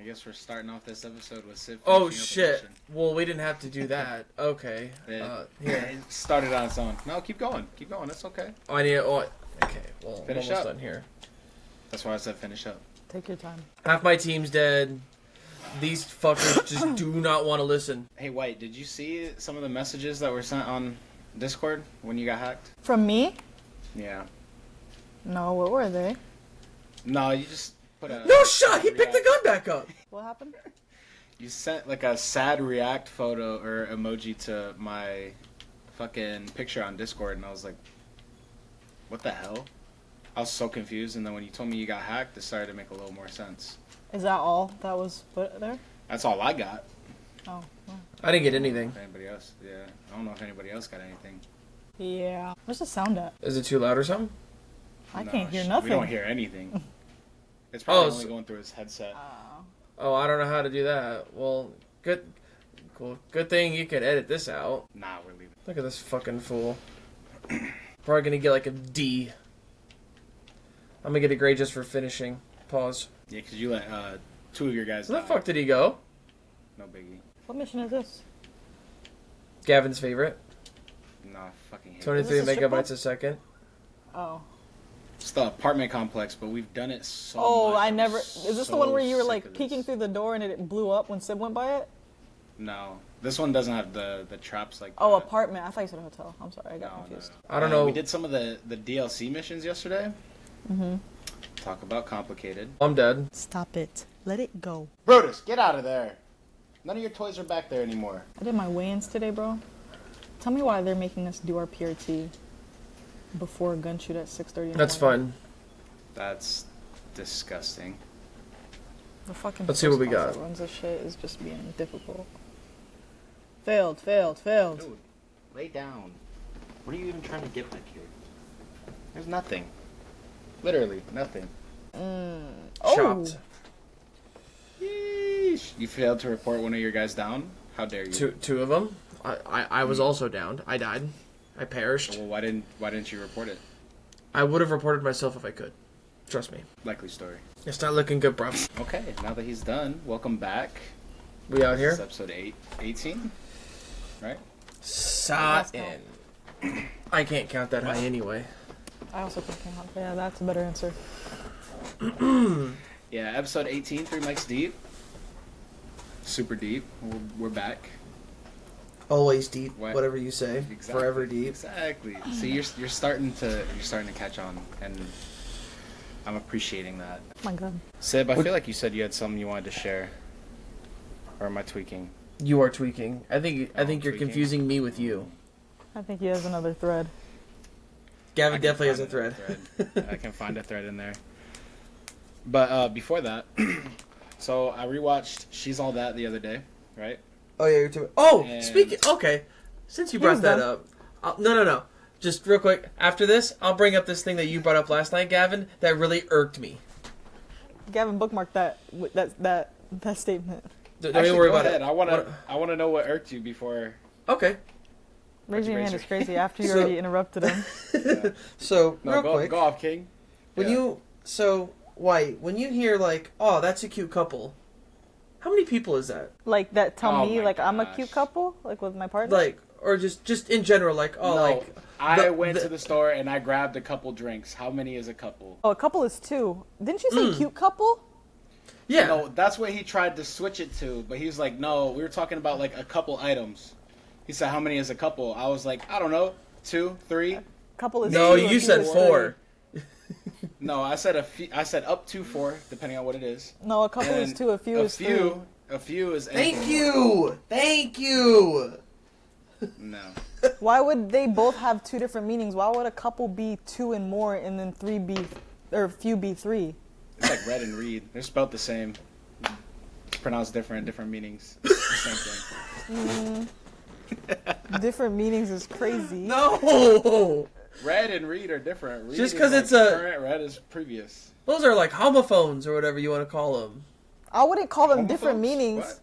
I guess we're starting off this episode with Sid. Oh shit! Well, we didn't have to do that. Okay. Yeah, Here. it started on its own. No, keep going. Keep going. It's okay. Oh, I need. Oh, okay. Well, Finish I'm almost up. done here. That's why I said finish up. Take your time. Half my team's dead. These fuckers just do not want to listen. Hey, White, did you see some of the messages that were sent on Discord when you got hacked? From me? Yeah. No, what were they? No, you just put a... No shot! He picked the gun back up! What happened? You sent like a sad react photo or emoji to my fucking picture on Discord, and I was like, what the hell? I was so confused, and then when you told me you got hacked, it started to make a little more sense. Is that all that was put there? That's all I got. Oh. Well. I didn't get anything. If anybody else, yeah. I don't know if anybody else got anything. Yeah. Where's the sound at? Is it too loud or something? I No, can't hear nothing. We don't hear anything. It's probably Oh, only going through his headset. Oh, I don't know how to do that. Well, good thing you can edit this out. Nah, we're leaving. Look at this fucking fool. Probably gonna get like a D. I'm gonna get a grade just for finishing. Pause. Yeah, because you let two of your guys Where die. the fuck did he go? No biggie. What mission is this? Gavin's favorite. No, I fucking hate it. 23 Is this a strip megabytes club? a second. Oh. It's the apartment complex, but we've done it so much. Oh, I I'm never... Is this the so one where you were, sick like, of peeking this. through the door and it blew up when Sid went by it? No. This one doesn't have the traps like Oh, that. apartment. I thought you said hotel. I'm sorry, I got confused. I don't know. We did some of the DLC missions yesterday. Mm-hmm. Talk about complicated. I'm dead. Stop it. Let it go. Brutus, get out of there. None of your toys are back there anymore. I did my weigh-ins today, bro. Tell me why they're making us do our PRT before a gun shoot at 6:30 in the That's morning. fun. That's disgusting. The fucking Let's see what we post office got. that runs this shit is just being difficult. Failed. Dude, lay down. What are you even trying to get back here? There's nothing. Literally, nothing. Oh. Chopped. Yeesh. You failed to report one of your guys down? How dare you? Two of them. I was also downed. I died. I perished. Well, why didn't you report it? I would have reported myself if I could. Trust me. Likely story. It's not looking good, bro. Okay, now that he's done, welcome back. We out This here? is episode 18, right? Satin. I can't count that high anyway. I also think yeah, that's a better answer. Yeah, episode 18, 3 mics deep. Super deep. We're back. Always deep, What? whatever you say. Exactly. Forever deep. Exactly. See, you're starting to catch on, and I'm appreciating that. Oh my god. Sib, I feel like you said you had something you wanted to share. Or am I tweaking? You are tweaking. I think you're tweaking? confusing me with you. I think he has another thread. Gavin I can definitely has a find thread. thread. I can find a thread in there. But before that, so I rewatched She's All That the other day, right? Oh yeah, you're too. Oh, And- speaking. Okay, since you He was brought that done. up, no. Just real quick. After this, I'll bring up this thing that you brought up last night, Gavin. That really irked me. Gavin bookmarked that statement. Don't Actually, even worry go about ahead. it. I want to know what irked you before. Okay. Raising your hand raise is crazy after you So- already interrupted him. Yeah. So No, real go quick, off, King. when Yeah. White, when you hear like, oh, that's a cute couple, how many people is that? Like that tell Oh me my like I'm a gosh. cute couple, like with my partner. Like, or just in general, like, oh, No, like. I went to the store and I grabbed a couple drinks. How many is a couple? Oh, a couple is two. Didn't you say cute couple? Yeah. No, that's what he tried to switch it to, but he was like, no, we were talking about like a couple items. He said, how many is a couple? I was like, I don't know, 2, 3. Couple is No, two, a you few said is 4. No, I said I said up to 4, depending on what it is. three. No, a couple is And two, a few is three. A few is Thank you. No. Why would they both have two different meanings? Why would a couple be two and more and then three be, or few be three? It's like red and read. They're spelled the same. Pronounced different meanings. It's the same thing. Different meanings is crazy. No. Red and read are different. Read Just is 'cause like it's a- current, red is previous. Those are like homophones or whatever you want to call them. I wouldn't call them different Homophobes? meanings. What?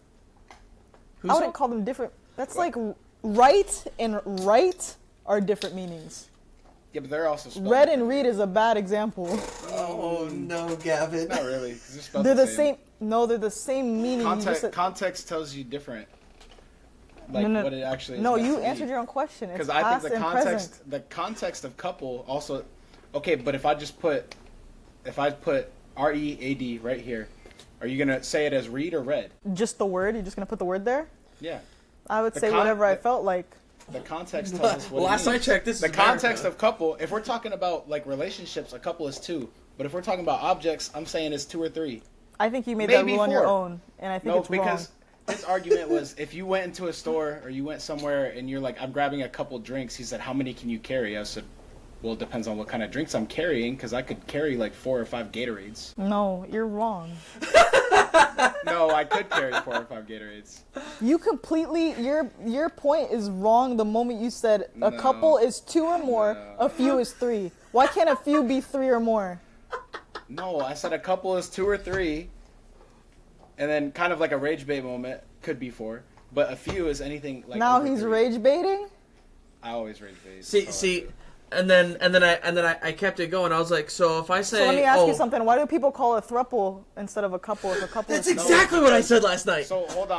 Who's I wouldn't call them different. That's like right and right are different meanings. Yeah, but they're also spelled Red and differently. read is a bad example. Oh no, Gavin. Not really, 'cause they're spelled They're the same. same. No, they're the same meaning. You just said- Context tells you different. Like No, no. what it actually is. No, meant you to be. answered your own question. It's Because I past think and present. the context of couple also, okay. But if I put READ right here, are you gonna say it as read or read? Just the word. You're just gonna put the word there. Yeah. I would The say whatever I felt like. The context tells us what Last it I means. checked, this is the context America. of couple. If we're talking about like relationships, a couple is two. But if we're talking about objects, I'm saying it's 2 or 3. I think you made Maybe that rule on your 4. own, and I think No, it's because wrong. his argument was if you went into a store or you went somewhere and you're like, I'm grabbing a couple drinks. He said, how many can you carry? I said, well, it depends on what kind of drinks I'm carrying because I could carry like 4 or 5 Gatorades. No, you're wrong. No, I could carry 4 or 5 Gatorades. You completely your point is wrong the moment you said a No. couple is 2 or more, No. a few is 3. Why can't a few be 3 or more? No, I said a couple is 2 or 3. And then kind of like a rage bait moment could be 4. But a few is anything like Now over he's 3. rage baiting? I always rage bait. See, That's all I see, do. and then I kept it going. I was like, so if I say, So let me ask oh, you something. Why do people call it throuple instead of a couple if a couple That's is exactly what I said last night. So hold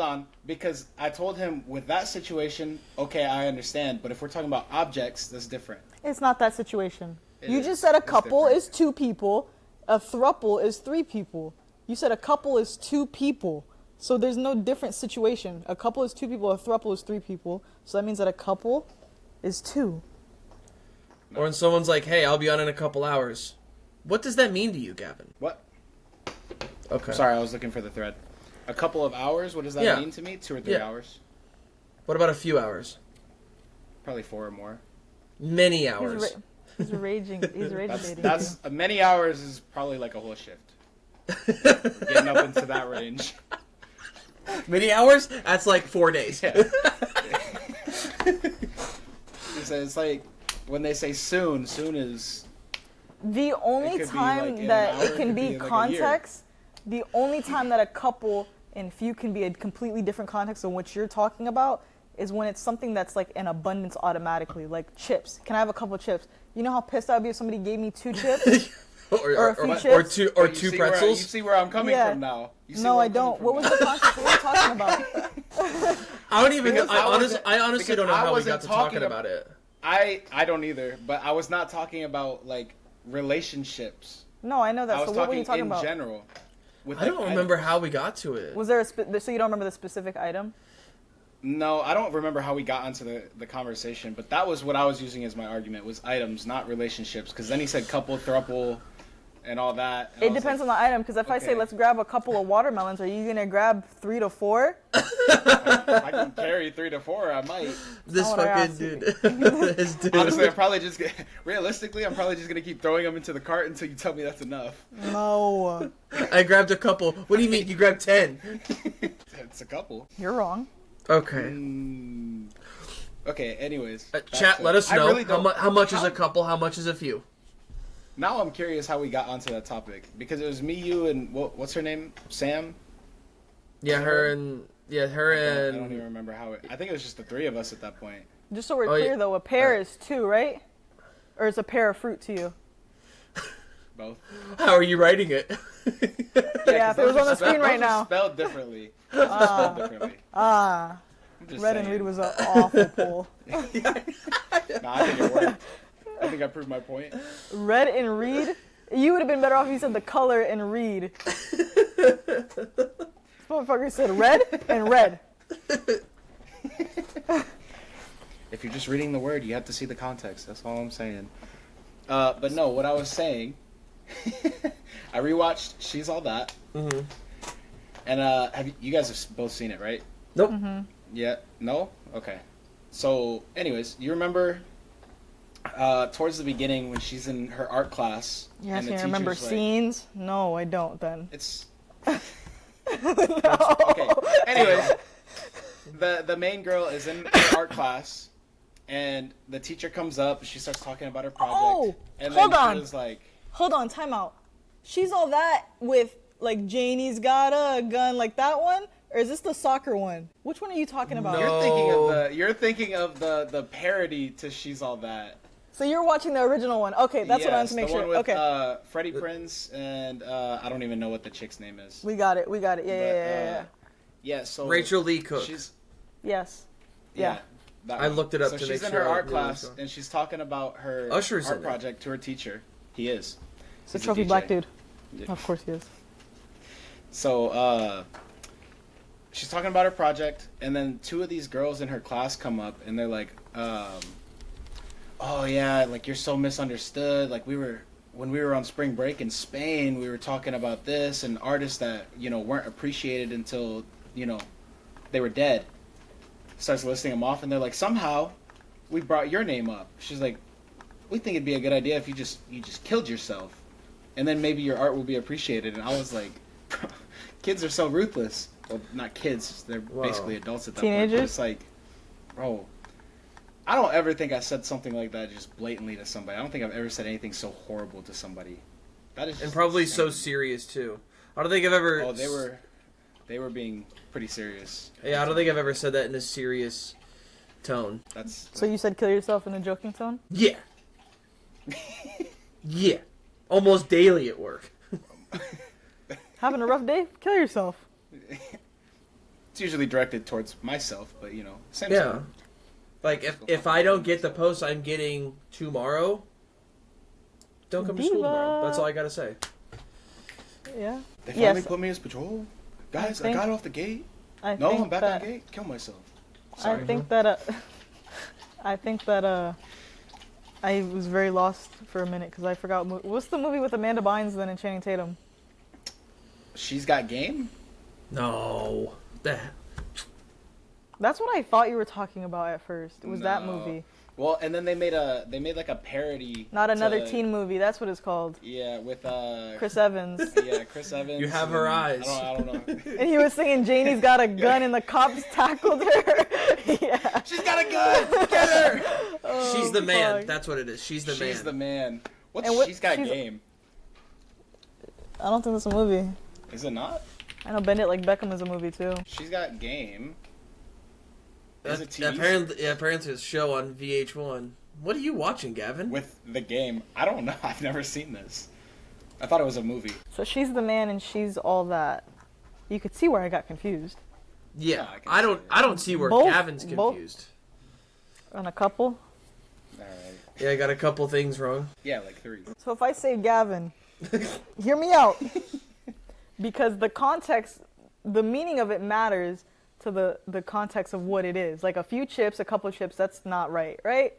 on, because I told him with that situation, okay, I understand. But if we're talking about objects, that's different. It's not that situation. It You is. just said a It's couple different. is 2 people, a throuple is 3 people. You said a couple is 2 people. So there's no different situation. A couple is 2 people, a throuple is 3 people. So that means that a couple is 2. Or when someone's like, hey, I'll be on in a couple hours. What does that mean to you, Gavin? What? Okay. Sorry, I was looking for the thread. A couple of hours. What does that Yeah. mean to me? 2 or 3 Yeah. hours. What about a few hours? Probably 4 or more. Many hours. He's raging. He's rage That's baiting. that's many hours is probably like a whole shift. We're getting up into that range. Many hours? That's like 4 days. Yeah. It's like when they say soon. Soon is The only could be, time like, in an that hour, it it can could be be, like, a year. context, the only time that a couple and few can be a completely different context than what you're talking about is when it's something that's like in abundance automatically, like chips. Can I have a couple chips? You know how pissed I'd be if somebody gave me 2 chips? or, a few or chips? two But you two see pretzels. you see where I'm coming Yeah. from now. You see No, where I I'm coming don't. from What was now. the context? What were you talking about? I don't even. Because I honestly because don't know I how we wasn't got to talking talking about it. I don't either, but I was not talking about like relationships. No, I know that. I was So what were you talking in about? general. With, I don't like, remember items. how we got to it. Was there so you don't remember the specific item? No, I don't remember how we got onto the conversation, but that was what I was using as my argument was items, not relationships. Because then he said couple, throuple, and all that. And I It was depends like, on the item. Because if I say okay. let's grab a couple of watermelons, are you gonna grab 3 to 4? if I can carry 3 to 4, I might. This not what I fucking asked dude. you. This dude. Honestly, I'm probably just realistically, I'm probably just gonna keep throwing them into the cart until you tell me that's enough. No, I grabbed a couple. What do you mean? You grabbed 10? It's a couple. you're wrong. Okay. Okay. Anyways, back Chat, to- let us I know really how, don't- how much is a couple, how much is a few. Now I'm curious how we got onto that topic because it was me, you, and what's her name? Sam. Yeah, her and I don't even and remember how it. I think it was just the 3 of us at that point. Just so we're Oh, clear yeah. though, a pear is 2, right? Or it's a pear of fruit to you? Both. how are you writing it? Yeah, if it was on the Those are screen right those are now. Spelled differently. Those are spelled differently. Ah, I'm just red and saying. read was an awful pull. Nah, I think it worked. I think I proved my point. Red and read? You would have been better off if you said the color and read. This motherfucker said red and red. If you're just reading the word, you have to see the context. That's all I'm saying. But no, what I was saying, I rewatched She's All That, Mm-hmm. and you guys have both seen it, right? Nope. Yeah. No. Okay. So, anyways, you remember towards the beginning when she's in her art class? Yes, and the you remember teacher's like- scenes? No, I don't then. It's okay. Anyways, the main girl is in her art class, and the teacher comes up. She starts talking about her project. Oh, and hold then on. She was like, Hold on, time out. She's All That with like Janie's got a gun, like that one? Or is this the soccer one? Which one are you talking about? No. You're thinking of the parody to She's All That. So you're watching the original one. Okay, that's what I wanted to make the sure. one with, Okay. Freddie Prinze and I don't even know what the chick's name is. We got it. Yeah. Yeah, so Rachel Lee Cook. She's Yes. yeah. that I one. looked it up so to she's make in sure her I art knew what it was class going. and she's talking about her Usher's art in it. project to her teacher. He is. It's a He's trophy DJ. black dude. Yeah. Of course he is. So she's talking about her project, and then two of these girls in her class come up and they're like, oh yeah, like you're so misunderstood. Like when we were on spring break in Spain, we were talking about this and artists that, you know, weren't appreciated until, you know, they were dead. Starts listing them off, and they're like, somehow we brought your name up. She's like, we think it'd be a good idea if you just killed yourself, and then maybe your art will be appreciated. And I was like, kids are so ruthless. Well, not kids, they're basically adults at that point. Teenagers? But it's like, bro, I don't ever think I said something like that just blatantly to somebody. I don't think I've ever said anything so horrible to somebody. That is just And probably insane. so serious too. I don't think I've ever. Oh, they were being pretty serious. Yeah, I don't think I've ever said that in a serious tone. That's So you said kill yourself in a joking tone? Yeah. Yeah. Almost daily at work. Having a rough day? Kill yourself. it's usually directed towards myself, but you know, same. Yeah. thing. Like if I don't get the post I'm getting tomorrow, don't come to school tomorrow. That's all I gotta say. Yeah. They finally Yes. put me as patrol. Guys, I think- got off the gate. I No, think I'm back that, on gate. Kill myself. I Sorry. think that I was very lost for a minute because I forgot. What's the movie with Amanda Bynes then and Channing Tatum? She's got game. No. That's what I thought you were talking about at first. It was that No. movie. Well, and then they made like a parody. Not another to- teen movie. That's what it's called. Yeah, with Chris Evans. Yeah, Chris Evans. You have her and- eyes. I don't know. And he was singing Janie's got a gun and the cops tackled her. Yeah. She's got a gun. Get her. Oh, She's the man. fuck. That's what it is. She's the man. She's the man. What's And what- She's Got she's- Game? I don't think that's a movie. Is it not? I know Bend It Like Beckham is a movie too. She's Got Game. Is it TV Apparently it's a show on VH1. What are you watching, Gavin? with the game? I don't know. I've never seen this. I thought it was a movie. So she's the man and she's all that. You could see where I got confused. Yeah, I can I don't. see I don't see where Both- Gavin's both- confused. On a couple. All right. Yeah, I got a couple things wrong. Yeah, like 3. So if I say Gavin, hear me out. Because the context, the meaning of it matters to the context of what it is. Like a few chips, a couple chips, that's not right, right?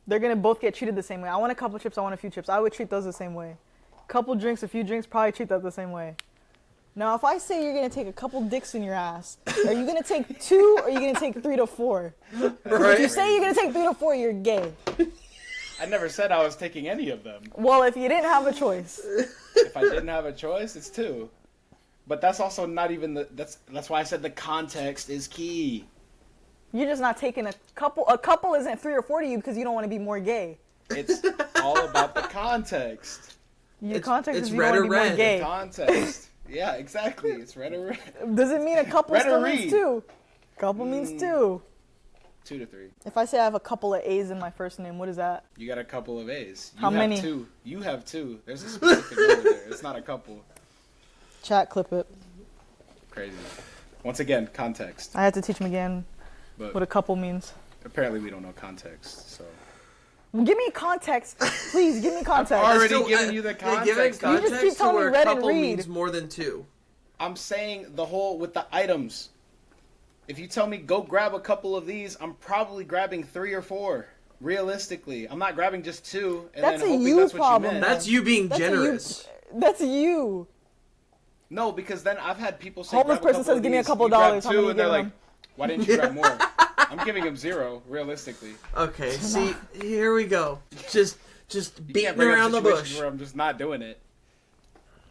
They're going to both get treated the same way. I want a couple chips, I want a few chips. I would treat those the same way. Couple drinks, a few drinks, probably treat that the same way. Now, if I say you're going to take a couple dicks in your ass, are you going to take 2 or are you going to take 3 to 4? If you say you're going to take 3 to 4, you're gay. I never said I was taking any of them. Well, if you didn't have a choice. If I didn't have a choice, it's 2. But that's also not even that's why I said the context is key. You're just not taking a couple. A couple isn't 3 or 4 to you because you don't want to be more gay. It's all about the context. Your It's- context it's is you red want or to be more red. gay. Context. Yeah, exactly. It's red or red. Does it mean a couple Red or still read? means 2? Couple means 2. 2 to 3. If I say I have a couple of A's in my first name, what is that? You got a couple of A's. You How have many? 2. You have 2. There's a specific number there. It's not a couple. Chat, clip it. Crazy. Once again, context. I had to teach him again But what a couple means. apparently we don't know context, so. Well, give me context. Please, give me context. already Still, giving you the yeah, giving context. You just keep context to telling me where a red and couple read. means more than 2. I'm saying the whole with the items. If you tell me go grab a couple of these, I'm probably grabbing 3 or 4. Realistically, I'm not grabbing just 2 and That's then a hoping you that's what problem, you meant. That's you being That's a you- generous. That's you. No, because then I've had people say Homeless grab a person couple says, of "Give me a these." couple You grab dollars. How 2 many and they're you like, giving why didn't you grab more? I'm giving them 0, realistically. Okay, see, here we go. Just You beating can't bring up around the situations bush. where I'm just not doing it.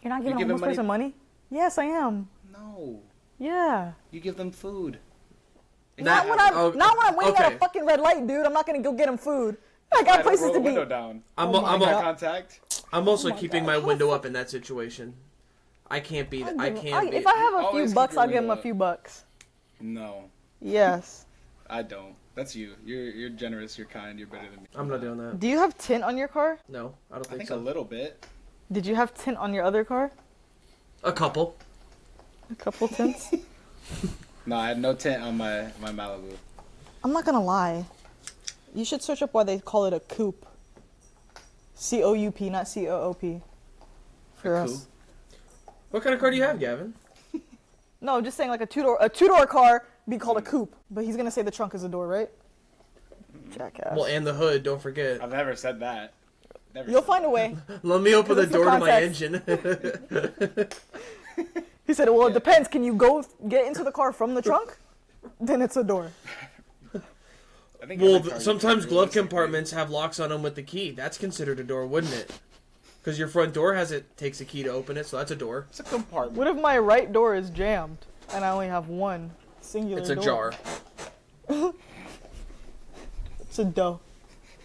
You're not giving a giving homeless person money? Yes, I am. No, Yeah. you give them food. Not when I'm waiting at okay. a fucking red light, dude. I'm not gonna go get him food. I I got don't places roll to the be. window down. I'm, Oh my I'm, God. Eye contact. I'm also Oh my keeping God. my window up in that situation. I can't be. I can't be. If I have a Always few keep bucks, your I'll give him window a up. few bucks. No, Yes. I don't. That's you. You're generous. You're kind. You're better than me. I'm not doing that. Do you have tint on your car? No, I don't I think think so. a little bit. Did you have tint on your other car? A couple. A couple tints? No, I had no tint on my Malibu. I'm not gonna lie. You should search up why they call it a coupe. C-O-U-P, not C-O-O-P. For A us. coupe? What kind of car do you have, Gavin? No, just saying like a two-door car be called a coupe. But he's gonna say the trunk is a door, right? Jackass. Well, and the hood, don't forget. I've never said that. Never You'll said find a way. Let me open the What's the door to my context? engine. He said, well, it depends. Can you go get into the car from the trunk? Then it's a door. I think Well, every car you sometimes can glove realistically- compartments have locks on them with the key. That's considered a door, wouldn't it? Because your front door takes a key to open it, so that's a door. It's a compartment. What if my right door is jammed and I only have one singular It's a door? jar. It's a dough.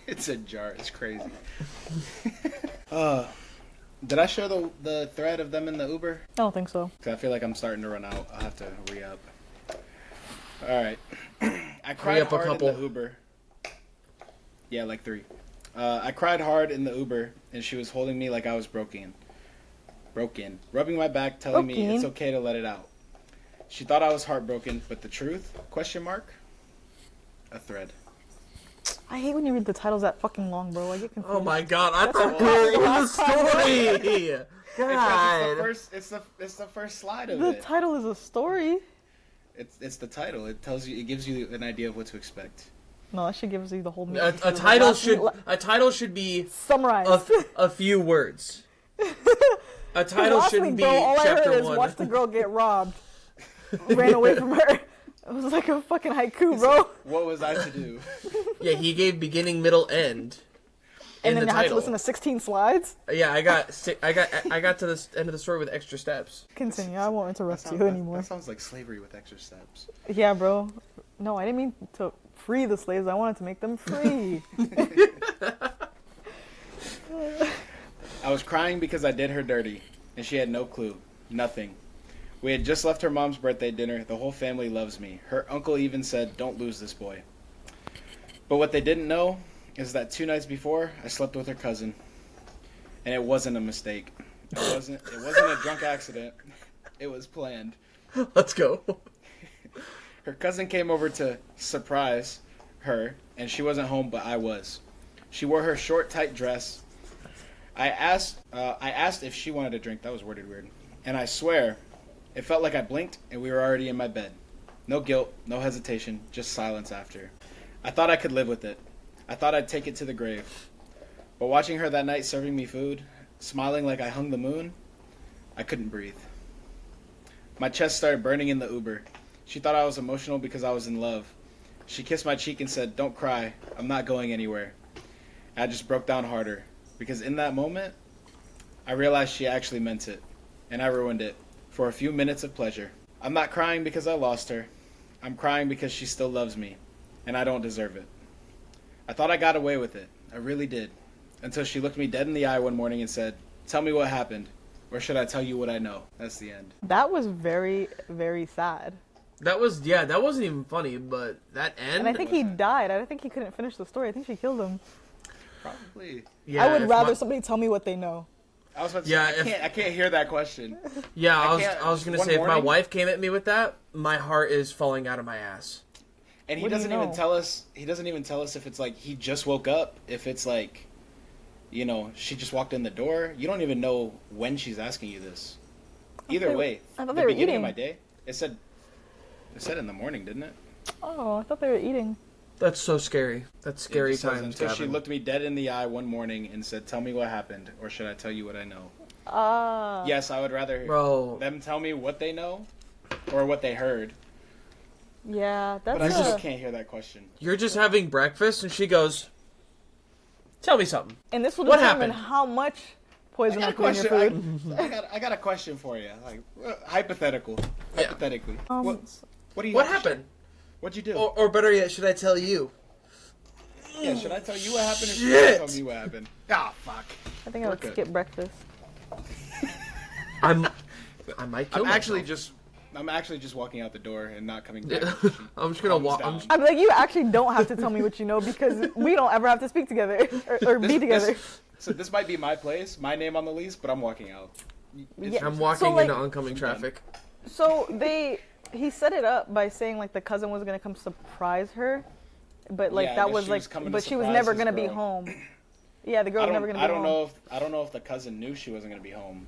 It's a jar. It's crazy. Did I show the thread of them in the Uber? I don't think so. 'Cause I feel like I'm starting to run out. I'll have to re-up. All right. I cried Re-up a hard couple. in the Uber. Yeah, like 3. I cried hard in the Uber, and she was holding me like I was broken, rubbing my back, telling me Broken? it's okay to let it out. She thought I was heartbroken, but the truth? Question mark? A thread. I hate when you read the titles that fucking long, bro. I get confused. Oh my god, I That's thought okay. it was a story! Because God. it's the first slide of The it. title is a story. It's the title. It tells you. It gives you an idea of what to expect. No, that should give you the whole meaning. A title should be Summarize. a few words. A title Last shouldn't week, be bro, all I heard chapter is 1. watch the girl get robbed. Ran away from her. It was like a fucking haiku, bro. What was I to do? Yeah, he gave beginning, middle, end. And then in the you had to title. listen to 16 slides. Yeah, I got to the end of the story with extra steps. Continue. I won't interrupt you anymore. That sounds like slavery with extra steps. Yeah, bro. No, I didn't mean to free the slaves. I wanted to make them free. I was crying because I did her dirty, and she had no clue. Nothing. We had just left her mom's birthday dinner. The whole family loves me. Her uncle even said, "Don't lose this boy." But what they didn't know is that 2 nights before, I slept with her cousin. And it wasn't a mistake. It wasn't a drunk accident. It was planned. Let's go. Her cousin came over to surprise her, and she wasn't home, but I was. She wore her short, tight dress. I asked if she wanted a drink. That was worded weird. And I swear, it felt like I blinked, and we were already in my bed. No guilt, no hesitation, just silence after. I thought I could live with it. I thought I'd take it to the grave. But watching her that night serving me food, smiling like I hung the moon, I couldn't breathe. My chest started burning in the Uber. She thought I was emotional because I was in love. She kissed my cheek and said, "Don't cry, I'm not going anywhere." I just broke down harder, because in that moment, I realized she actually meant it, and I ruined it, for a few minutes of pleasure. I'm not crying because I lost her. I'm crying because she still loves me, and I don't deserve it. I thought I got away with it. I really did. Until she looked me dead in the eye one morning and said, "Tell me what happened, or should I tell you what I know?" That's the end. That was very, very sad. That wasn't even funny, but that end. And I think he died. I don't think he couldn't finish the story. I think she killed him. Probably. Yeah, I would if rather my- somebody tell me what they know. I was about to Yeah, say, I can't hear that question. Yeah, I I was can't- gonna one say if my morning- wife came at me with that, my heart is falling out of my ass. And he What do you doesn't even know? tell us. He doesn't even tell us if it's like he just woke up. If it's like, she just walked in the door. You don't even know when she's asking you this. Either way, I thought the they were beginning eating. of my day. It said in the morning, didn't it? Oh, I thought they were eating. That's so scary. That's scary It just says, times, until she Gavin. looked me dead in the eye one morning and said, "Tell me what happened, or should I tell you what I know?" Ah. Yes, I would rather Bro, them tell me what they know, or what they heard. Yeah, that's But I just a... can't hear that question. you're just having breakfast, and she goes, "Tell me something." And this will What determine happened? how much poison I I got a put in your question. food. I got a question for you. Like hypothetical. Yeah. Hypothetically. What do you? What have to happened? share? What'd you do? Or better yet, should I tell you? Yeah, should I tell you what happened, or should you Shit. tell me what happened? Ah, fuck. I think I would Okay. skip breakfast. I might kill I'm actually myself. just I'm actually just walking out the door and not coming back. Yeah. I'm just gonna walk. I'm like, you actually don't have to tell me what you know because we don't ever have to speak together or be together. So this might be my place, my name on the lease, but I'm walking out. Yeah. I'm walking So, like- into oncoming traffic. So he set it up by saying like the cousin was gonna come surprise her, but like Yeah, I that guess was she like, was coming to but she was surprise never his gonna be girl. home. Yeah, the girl was never gonna be I don't home. know if the cousin knew she wasn't gonna be home.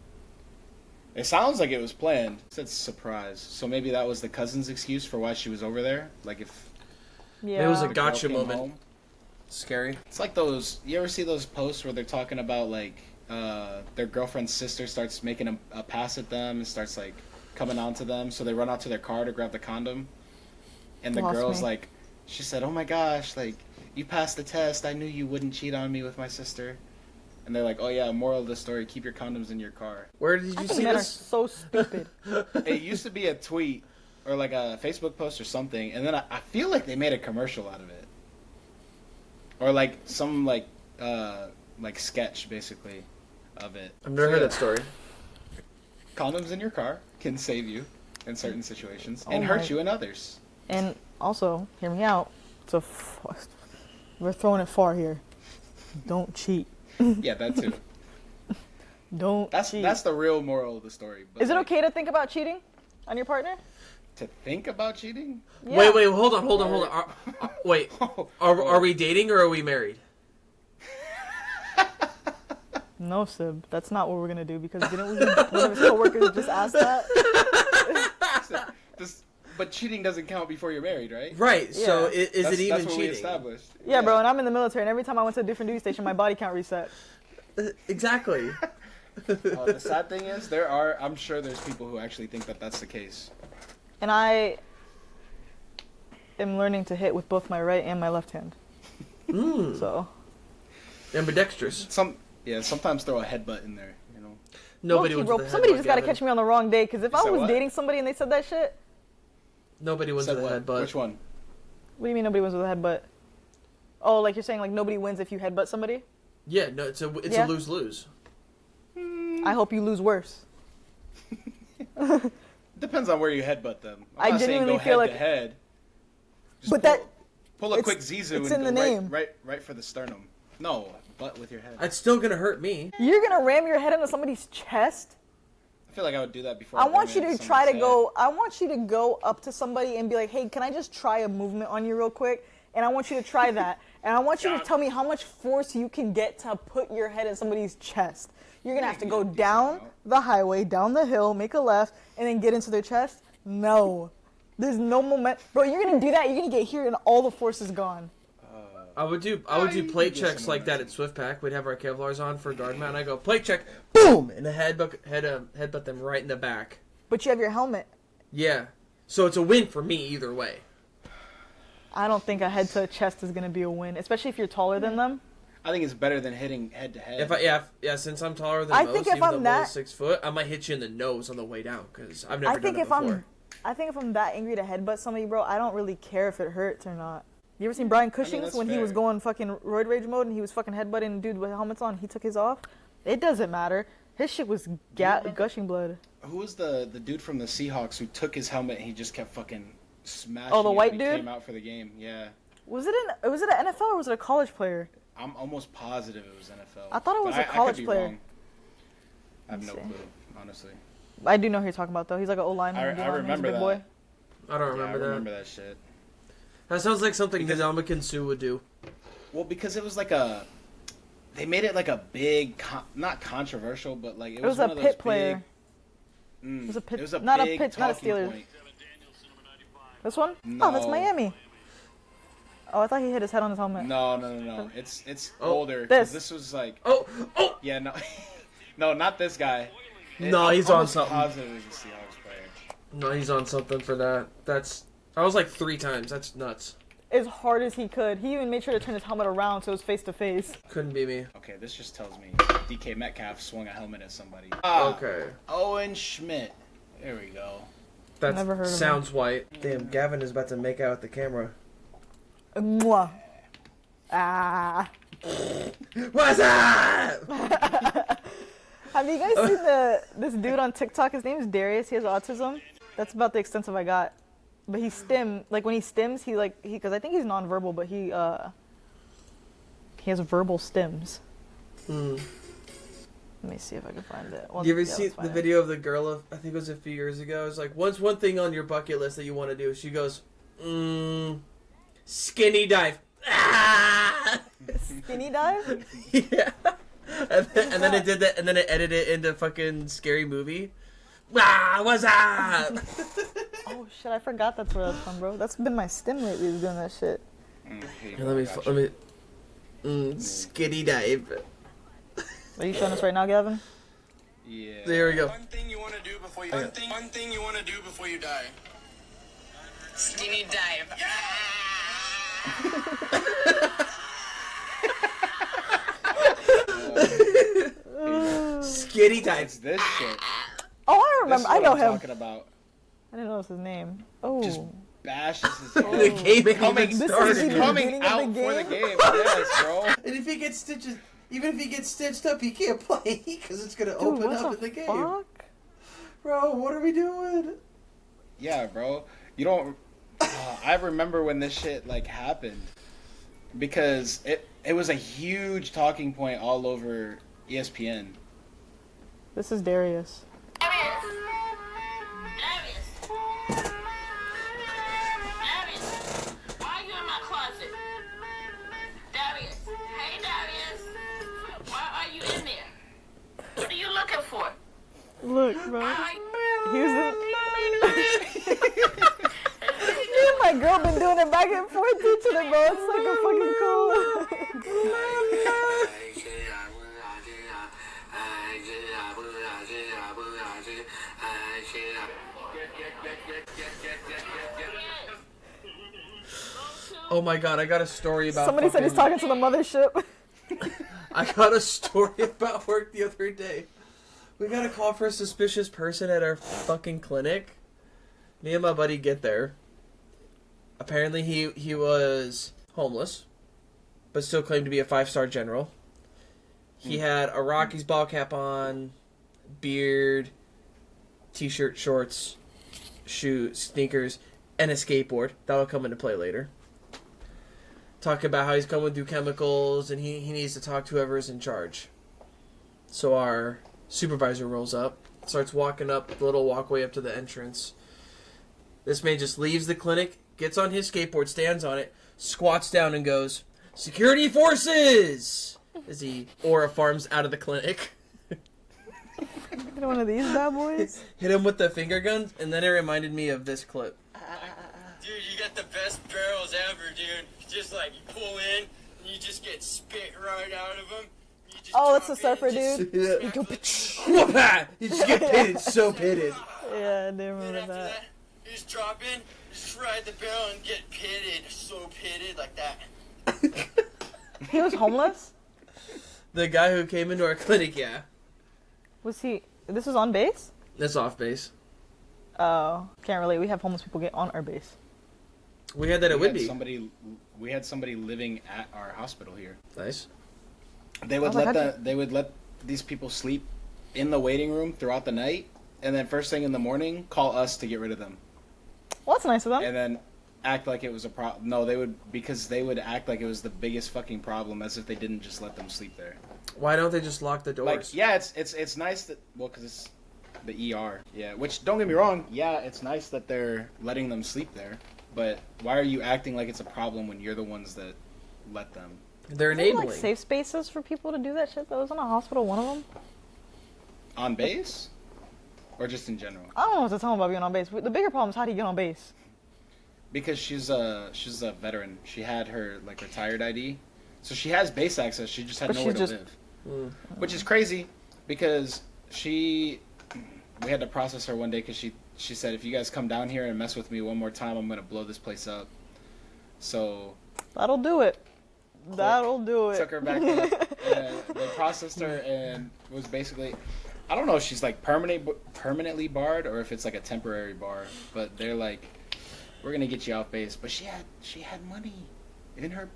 It sounds like it was planned. It said surprise, so maybe that was the cousin's excuse for why she was over there. Like if Yeah. It was the a girl gotcha came moment. home. Scary. It's like those. You ever see those posts where they're talking about like their girlfriend's sister starts making a pass at them and starts like coming on to them, so they run out to their car to grab the condom, and the Lost girl's me. like, she said, "Oh my gosh, like you passed the test. I knew you wouldn't cheat on me with my sister." And they're like, "Oh yeah, moral of the story: keep your condoms in your car." Where did I you think see men are this? so stupid. It used to be a tweet or like a Facebook post or something, and then I feel like they made a commercial out of it, or like some like sketch basically of it. I've never heard that story. Condoms in your car can save you in certain situations Oh and my- hurt you in others. And also, hear me out. We're throwing it far here. Don't cheat. Yeah, that too. Don't cheat. That's the real moral of the story. But Is it like, okay to think about cheating on your partner? to think about cheating? Yeah. Wait, hold on. Wait, are we dating or are we married? No, Sib. That's not what we're gonna do because didn't we? One of his coworkers just asked that. But cheating doesn't count before you're married, right? Right. So Yeah. is it even that's what we cheating? established. Yeah, bro. And I'm in the military, and every time I went to a different duty station, my body count reset. Exactly. The sad thing is, I'm sure there's people who actually think that that's the case. And I am learning to hit with both my right and my left hand. So Ambidextrous. Sometimes throw a headbutt in there, you know. Nobody low-key, wins bro, with the somebody headbutt, just gotta Gavin. catch me on the wrong day. Because if You I said was what? dating somebody and they said that shit, Nobody wins Said with a what? headbutt. Which one? what do you mean nobody wins with a headbutt? Oh, like you're saying like nobody wins if you headbutt somebody? Yeah, no, it's Yeah. a lose-lose. I hope you lose worse. Depends on where you headbutt them. I I'm not saying genuinely go feel head like- to head. Just But pull a it's- quick Zizou it's and in go the name. right for the sternum. No, butt with your head. It's still gonna hurt me. You're gonna ram your head into somebody's chest? I feel like I would do that before. I want you ram to into try to somebody's go. I want you to go up to somebody and be like, "Hey, can I just try a movement on you real quick?" And I want you to try that. And I want you to tell me how much force you can get to put your head in somebody's chest. You're gonna have to go down the highway, down the hill, make a left, and then get into their chest. No, there's no moment, bro. You're gonna do that. You're gonna get here, and all the force is gone. I would do you plate get checks some like that at momentum. SwiftPack. We'd have our Kevlars on for guard mount. I go plate check, boom, and the headbutt them right in the back. But you have your helmet. Yeah, so it's a win for me either way. I don't think a head to chest is gonna be a win, especially if you're taller than them. I think it's better than hitting head to head. Since I'm taller than I most, think if even I'm though that- Mo's 6 foot, I might hit you in the nose on the way down because I've never I done think it if before. I think if I'm that angry to headbutt somebody, bro, I don't really care if it hurts or not. You ever seen Brian Cushing's that's when he was fair. going fucking roid rage mode and he was fucking headbutting a dude with helmets on? He took his off. It doesn't matter. His shit was gushing blood. Who was the dude from the Seahawks who took his helmet and he just kept fucking smashing? Oh, the it white when he dude? came out for the game. Yeah, Was it an NFL or was it a college player? I'm almost positive it was NFL. I thought it was But a college I could be player. wrong. I have no Let's see. clue, honestly. I do know who you're talking about though. He's like an old lineman. I D-line, he's a remember big that. boy. I don't Yeah, I remember that. remember that shit. That sounds like something Because- Ndamukong Suh would do. Well, because it was like they made it like a big, not controversial, but like it was It was a one of those pit player. Big, It was a pit- it was a not a big pit- not a talking Steelers. point. This one? Oh, that's No. Miami. Oh, I thought he hit his head on his helmet. No. It's Oh, older. 'Cause this. This was like, Oh! yeah, no, no, not this guy. No, I'm he's on almost something. Positive it was a Seahawks player. No, he's on something for that. I was like 3 times. That's nuts. As hard as he could. He even made sure to turn his helmet around so it was face to face. Couldn't be me. Okay, this just tells me DK Metcalf swung a helmet at somebody. Okay. Owen Schmidt. There we go. That Never heard of him. sounds white. Damn, Gavin is about to make out with the camera. Mwah. Ah. What's up? Have you guys seen this dude on TikTok? His name is Darius. He has autism. That's about the extensive I got. But he like when he stims, because I think he's nonverbal, but he has verbal stims. Hmm. Let me see if I can find it. Well, You ever yeah, see let's the find it. video of the girl of, I think it was a few years ago, it's like, what's one thing on your bucket list that you want to do? She goes, skinny dive. Ah! Skinny dive? Yeah. And then it did that, and then it edited it into fucking Scary Movie. Ah, what's up? Oh shit, I forgot that's where that's from, bro. That's been my stim lately, is doing that shit. Let me, skinny dive. Are you showing us right now, Gavin? Yeah. There we go. One thing you want to do before you die. One thing you want to do before you die. Skinny dive. Skinny dive. It's this shit. Oh, I This remember. is I what know I'm him. talking about. I didn't know his name. Oh. Just bashes his The head. game ain't Coming- even This is started. the yet. Coming beginning of out the for the game? game. Yes, bro. And if he gets stitches, even if he gets stitched up, he can't play because it's gonna Dude, open what up in the the game. fuck? Bro, what are we doing? Yeah, bro. You don't. I remember when this shit like happened because it was a huge talking point all over ESPN. This is Darius. Darius, why are you in my closet? Darius, hey Darius, why are you in there? What are you looking for? Look, bro. Why He was Me and my girl been doing it back and forth to each other, bro. It's like a fucking cool. Oh my god, I got a story about. Somebody said he's talking to the mothership. I got a story about work the other day. We got a call for a suspicious person at our fucking clinic. Me and my buddy get there. Apparently he was homeless, but still claimed to be a 5-star general. He had a Rockies ball cap on, beard, t-shirt, shorts, shoes, sneakers, and a skateboard. That'll come into play later. Talk about how he's coming through chemicals and he needs to talk to whoever's in charge. So our supervisor rolls up, starts walking up the little walkway up to the entrance. This man just leaves the clinic, gets on his skateboard, stands on it, squats down and goes, "Security forces!" as he aura farms out of the clinic. Get one of these bad boys. Hit him with the finger guns, and then it reminded me of this clip. Dude, you got the best barrels ever, dude. Just like you pull in, and you just get spit right out of them. You just Oh, it's drop a surfer in, just dude. Yeah. You go, You just get pitted, so pitted. yeah, I do And remember after that. that, you just drop in, just ride the barrel and get pitted. So pitted like that. He was homeless? The guy who came into our clinic, yeah. Was he? This was on base? That's off base. Oh, can't relate. We have homeless people get on our base. We had that at Whitby. We had somebody living at our hospital here. Nice. They would Oh my they would let these people sleep in the waiting room throughout the night, and then first thing in the morning, call us to get rid of them, Well, that's nice of them. and then act like it was a problem. No, they would act like it was the biggest fucking problem, as if they didn't just let them sleep there. Why don't they just lock the doors? Like, yeah, it's nice that because it's the ER. Yeah, which don't get me wrong. Yeah, it's nice that they're letting them sleep there, but why are you acting like it's a problem when you're the ones that let them? They're Isn't there, enabling. like safe spaces for people to do that shit. That was in a hospital. One of them. On base, or just in general? I don't know what to tell him about being on base. The bigger problem is how do you get on base? Because she's a veteran. She had her like retired ID, so she has base access. She just had But nowhere she's to just- live, which is crazy because we had to process her one day because she said, if you guys come down here and mess with me one more time, I'm gonna blow this place up. So That'll do it. That'll do it. took her back there, and they processed her and it was basically, I don't know if she's like permanently barred or if it's like a temporary bar, but they're like, we're gonna get you off base. But she had money in her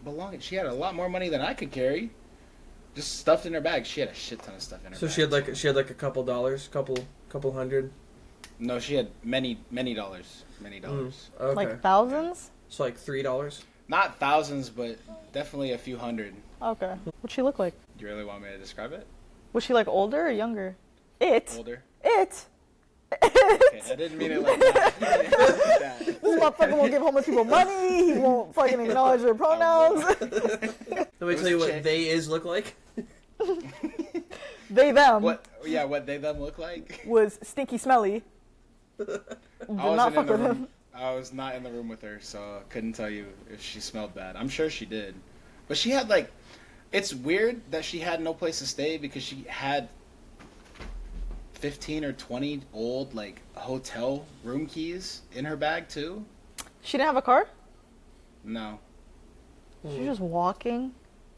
belongings. She had a lot more money than I could carry, just stuffed in her bag. She had a shit ton of stuff in her So bag. she had like a couple dollars, couple hundred. No, she had many dollars. Many dollars. Okay. Like thousands? So like $3. Not thousands, but definitely a few hundred. Okay. What'd she look like? Do you really want me to describe it? Was she like older or younger? It. Older. It. Okay, I didn't mean it like that. This motherfucker won't give homeless people money. He won't fucking acknowledge their pronouns. Let me tell you what they is look like. They them What? Yeah, what they them look like? was stinky smelly. Did not fuck with him. I was not in the room with her, so I couldn't tell you if she smelled bad. I'm sure she did, but she had like, it's weird that she had no place to stay because she had 15 or 20 old like hotel room keys in her bag too. She didn't have a car? No. She was just walking.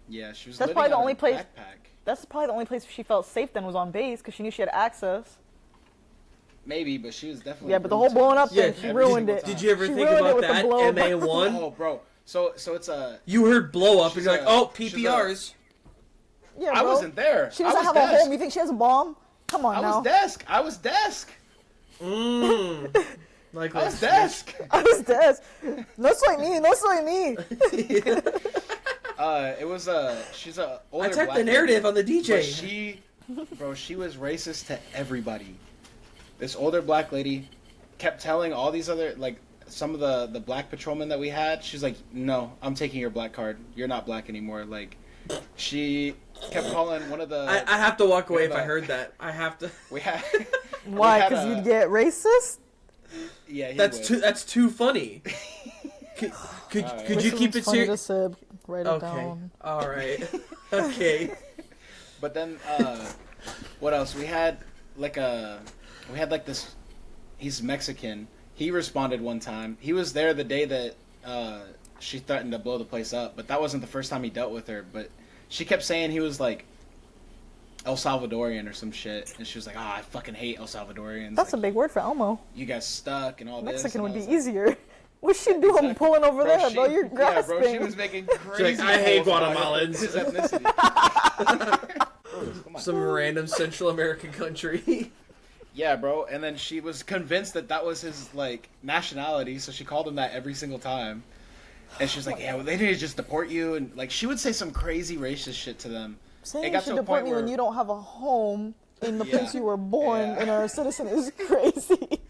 Yeah, she was. That's living probably the out of only her place- Backpack. That's probably the only place she felt safe then was on base because she knew she had access. Maybe, but she was definitely. Yeah, but the whole blowing up Yeah, thing, she every ruined single it. time. Did you ever She think ruined it about with the that? blow up. MA1? Oh, bro. So it's a. You heard blow up and She's you're like, a- oh, she's PPRs. Yeah, I bro. wasn't there. She I doesn't was have a desk. home. You think she has a bomb? Come on I now. was desk. I was desk. Like I was desk. I was dead. No soy me. No soy me. It was she's a older I took black the narrative on the lady, DJ. but she was racist to everybody. This older black lady kept telling all these other like some of the black patrolmen that we had. She's like, no, I'm taking your black card. You're not black anymore. Like, she kept calling one of the. I have to walk away if Yeah, I but- heard that. I have to. We had. Why? we had Because a- you'd get racist? Yeah, he That's would. that's too funny. Could Alright. could you keep it funny serious? to say. Write it Okay. down. All right. Okay. But then, what else? We had this. He's Mexican. He responded one time. He was there the day that she threatened to blow the place up, but that wasn't the first time he dealt with her. But she kept saying he was like El Salvadorian or some shit, and she was like, "Ah, I fucking hate El Salvadorians. That's a like, big word for Elmo. you guys stuck and all this." Mexican And would I be was like, easier. What's she doing Exactly. pulling over there, bro? You're Yeah, grasping. bro, she was making crazy. like, I hate pulls about Guatemalans. his ethnicity. Come on. Some random Central American country. Yeah, bro. And then she was convinced that that was his like nationality, so she called him that every single time. And she was like, "Yeah, well, they need to just deport you." And like, she would say some crazy racist shit to them. Saying It you got should to a deport point me when where- you don't have a home in the Yeah. place you were born Yeah. and are a citizen is crazy.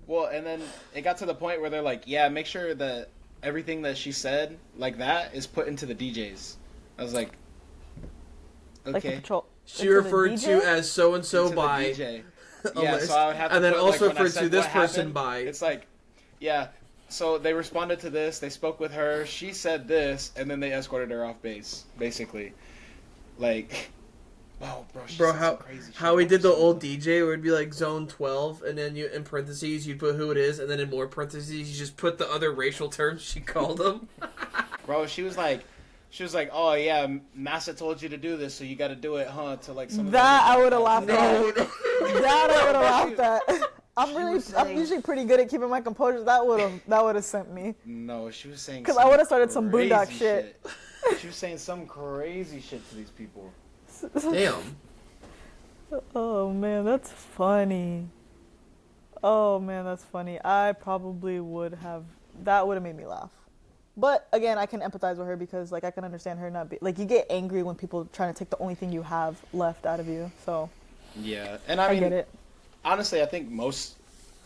Well, and then it got to the point where they're like, "Yeah, make sure that everything that she said like that is put into the DJs." I was like, Like the "Okay." patrol. She Into the referred DJ? to as so and so Into the by. DJ. a Yeah, list, so I would have to and then put, also like, when I referred to said this what person happened, by. It's like, yeah. So they responded to this. They spoke with her. She said this, and then they escorted her off base. Basically, like, oh, bro, she Bro, said how some crazy shit. how we did the old DJ where it'd be like zone 12, and then you in parentheses you'd put who it is, and then in more parentheses you just put the other racial terms she called them. Bro, she was like, "Oh yeah, Massa told you to do this, so you got to do it, huh?" To like some of the That other I would have guys. laughed at. That I would have laughed at. I'm was I'm saying- usually pretty good at keeping my composure. That would have sent me. No, she was saying 'Cause I some would've started some boondock crazy shit. She was saying some crazy shit to these people. Damn. Oh man, that's funny. Oh man, that's funny. I probably would have. That would have made me laugh. But again, I can empathize with her because like I can understand her not be like you get angry when people trying to take the only thing you have left out of you. So Yeah, and I I mean, get it. honestly, I think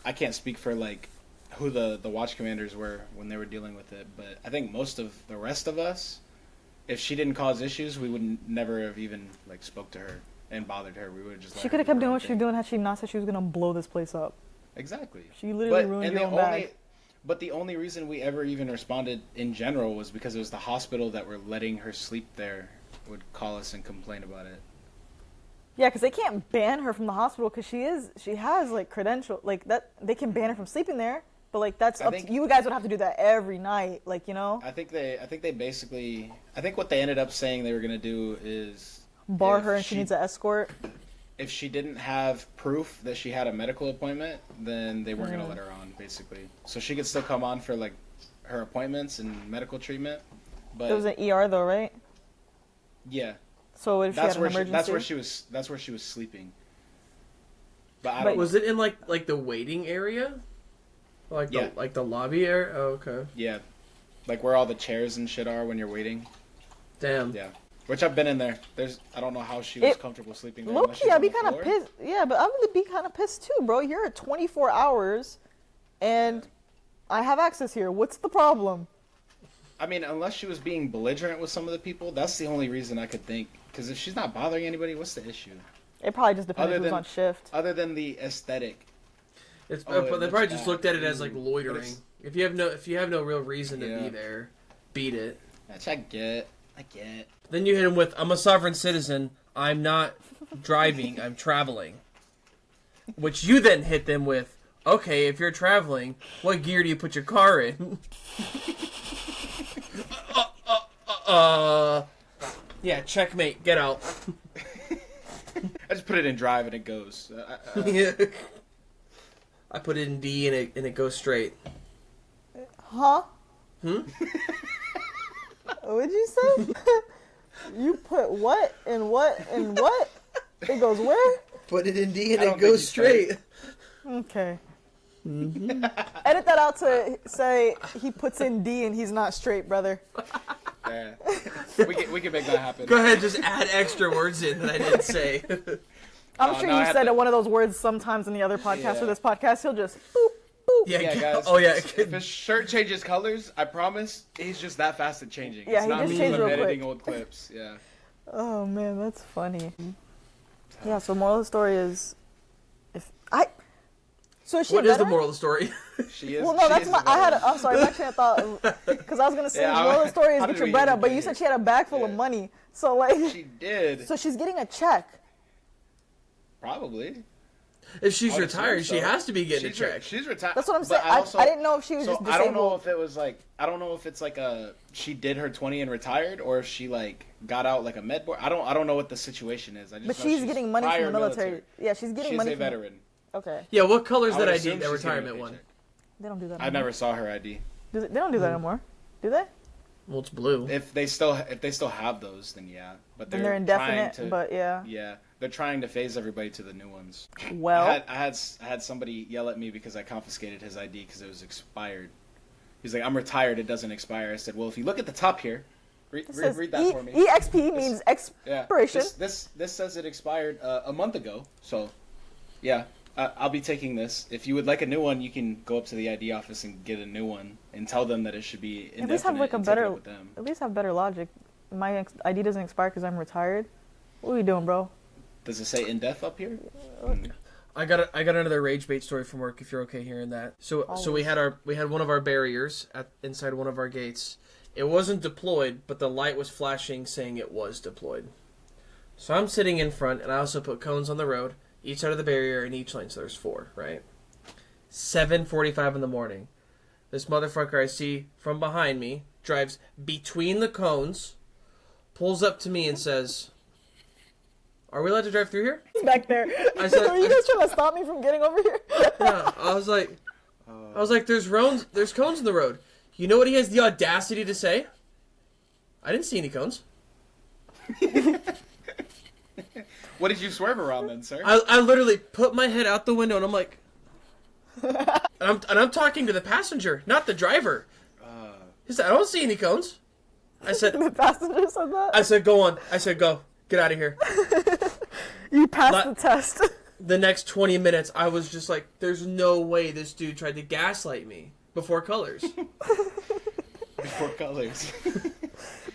I can't speak for like who the watch commanders were when they were dealing with it, but I think most of the rest of us, if she didn't cause issues, we would never have even like spoke to her and bothered her. We would have just. She could have kept doing what she was doing had she not said she was gonna blow this place up. Exactly. She literally But ruined and your the own only, bag. but the only reason we ever even responded in general was because it was the hospital that were letting her sleep there would call us and complain about it. Yeah, because they can't ban her from the hospital because she has like credential like that. They can ban her from sleeping there, but like that's I up think- to you guys would have to do that every night, like you know, I think they basically, I think what they ended up saying they were gonna do is bar if her and she needs an escort. If she didn't have proof that she had a medical appointment, then they weren't gonna Mm. let her on, basically. So she could still come on for like her appointments and medical treatment, but It was an ER though, right? yeah, So if she had that's an where emergency, that's where she was sleeping. But I But don't Was know. it in like the waiting area? Yeah. Like the lobby area? Oh, okay. Yeah. Like where all the chairs and shit are when you're waiting. Damn. Yeah. Which I've been in there. I don't know how she was It- comfortable sleeping there. Low unless key, she's I'd on be the kind of floor. pissed. Yeah, but I would be kind of pissed too, bro. You're at 24 hours, and I have access here. What's the problem? I mean, unless she was being belligerent with some of the people, that's the only reason I could think. Because if she's not bothering anybody, what's the issue? It probably just depended Other who's than- on shift. Other than the aesthetic. It's Oh, it they looks probably just bad. looked at it as like But loitering. it's- If you have no real reason to be Yeah. there, beat it. Which I get. Then you hit him with, "I'm a sovereign citizen. I'm not driving. I'm traveling." Which you then hit them with, "Okay, if you're traveling, what gear do you put your car in?" Yeah, checkmate. Get out. I just put it in drive and it goes. I put it in D and it goes straight. Huh? Hmm? What'd you say? You put what and what and what? It goes where? Put it in D and I it don't goes think straight. Okay. Mm-hmm. Edit that out to say he puts in D and he's not straight, brother. Yeah. We can make that happen. Go ahead, just add extra words in that I didn't say. I'm Oh, sure no, I you had said to- one of those words sometimes in the other podcast Yeah. or this podcast. He'll just boop, boop. Yeah, Yeah, guys. Oh yeah. If his shirt changes colors, I promise he's just that fast at changing. Yeah, it's he not just me changed real editing quick. old clips. Yeah. Oh man, that's funny. Yeah. So moral of the story is, So is she What a is the veteran? moral of the story? She is. Well, no, she that's is my. a I had. veteran. I'm sorry, my train of thought. Because I was gonna say Yeah, the moral of the story is how get did your we bread even up, but get you here? said she had a bag full of Yeah. money. So like, She did. so she's getting a check. Probably. If she's I would retired, assume she so. has to be getting She's a check. She's retired. That's what I'm But saying. I didn't know if she was So just I don't know disabled. if it was like I don't know if it's like she did her 20 and retired, or if she like got out like a med board. I don't know what the situation is. I just But know she's getting money from prior the military. Yeah, she's getting She's money a from. veteran. Okay, Yeah, what color is I that would ID? assume That she's getting a retirement one. paycheck. they don't do that. I Anymore. never saw her ID. They don't do that anymore. Do they? Well, it's blue. If they still have those, then yeah. But And they're indefinite. trying to, But yeah. yeah, they're trying to phase everybody to the new ones. Well, I had somebody yell at me because I confiscated his ID because it was expired. He's like, "I'm retired. It doesn't expire." I said, "Well, if you look at the top here, read it says that for me." EXP means Yeah, expiration. This says it expired a month ago. So, yeah, I'll be taking this. If you would like a new one, you can go up to the ID office and get a new one and tell them that it should be indefinite. At least have like a and take it better. with them. At least have better logic. My ID doesn't expire because I'm retired. What are we doing, bro? Does it say in def up here? I got another rage bait story from work. If you're okay hearing that. So we had one of our barriers inside one of our gates. It wasn't deployed, but the light was flashing saying it was deployed. So I'm sitting in front, and I also put cones on the road, each side of the barrier in each lane. So there's 4, right? 7:45 in the morning. This motherfucker I see from behind me drives between the cones, pulls up to me and says, "Are we allowed to drive through here?" He's back there. I said- Are you guys trying to stop me from getting over here? Yeah, I was like, there's cones in the road. You know what he has the audacity to say? I didn't see any cones. What did you swerve around then, sir? I literally put my head out the window and I'm like, and I'm talking to the passenger, not the driver. He said, "I don't see any cones." I said, The passenger said that. "I said, go on." I said, "Go, get out of here." You passed Let- the test. The next 20 minutes, I was just like, "There's no way this dude tried to gaslight me before colors." Before colors.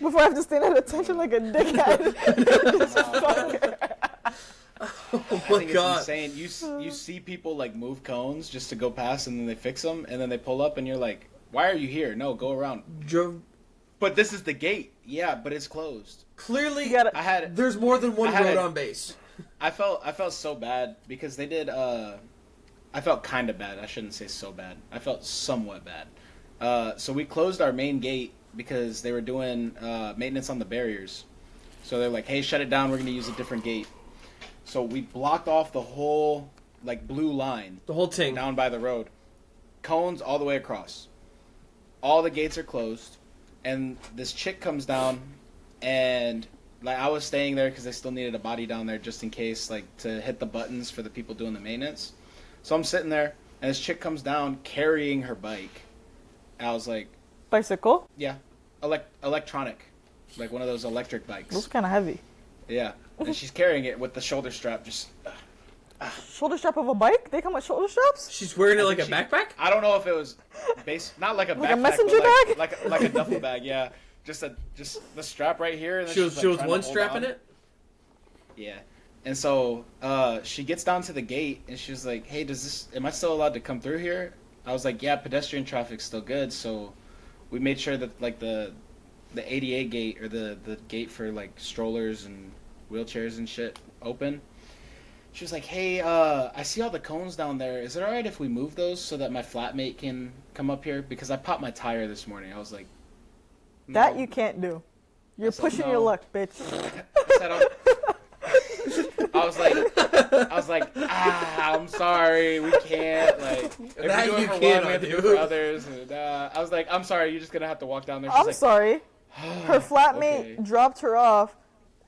Before I have to stand at attention like a dickhead. Oh I my think it's god! insane. You see people like move cones just to go past, and then they fix them, and then they pull up, and you're like, "Why are you here? No, go around." Drove But this is the gate. Yeah, but it's closed. clearly. You gotta- I had There's more than one I had road a- on base. I felt so bad because they did. I felt kind of bad. I shouldn't say so bad. I felt somewhat bad. So we closed our main gate because they were doing maintenance on the barriers. So they're like, "Hey, shut it down. We're gonna use a different gate." So we blocked off the whole like blue line The whole thing. down by the road, cones all the way across. All the gates are closed, and this chick comes down, and like I was staying there because they still needed a body down there just in case, like to hit the buttons for the people doing the maintenance. So I'm sitting there, and this chick comes down carrying her bike. And I was like, Bicycle? yeah, electronic, like one of those electric bikes. Those kind of heavy. Yeah, and she's carrying it with the shoulder strap just. Shoulder strap of a bike? They come with shoulder straps? She's wearing it like a She- backpack? I don't know if it was not like a Like a backpack, messenger but bag? like a duffel bag. Yeah, just the strap right here. And then She was, she's, she like, was trying to one hold strap on. in it? Yeah, and so she gets down to the gate and she's like, "Hey, am I still allowed to come through here?" I was like, "Yeah, pedestrian traffic's still good." So we made sure that like the ADA gate or the gate for like strollers and wheelchairs and shit open. She was like, "Hey, I see all the cones down there. Is it alright if we move those so that my flatmate can come up here? Because I popped my tire this morning." I was like, no. That you can't do. You're said pushing no. your luck, bitch. I said, I was like, I'm sorry, we can't. Like, if That you do you it for one, cannot we have to do it do. for others. And, I was like, I'm sorry, you're just gonna have to walk down there. She's I'm like, sorry. Her flatmate okay. dropped her off,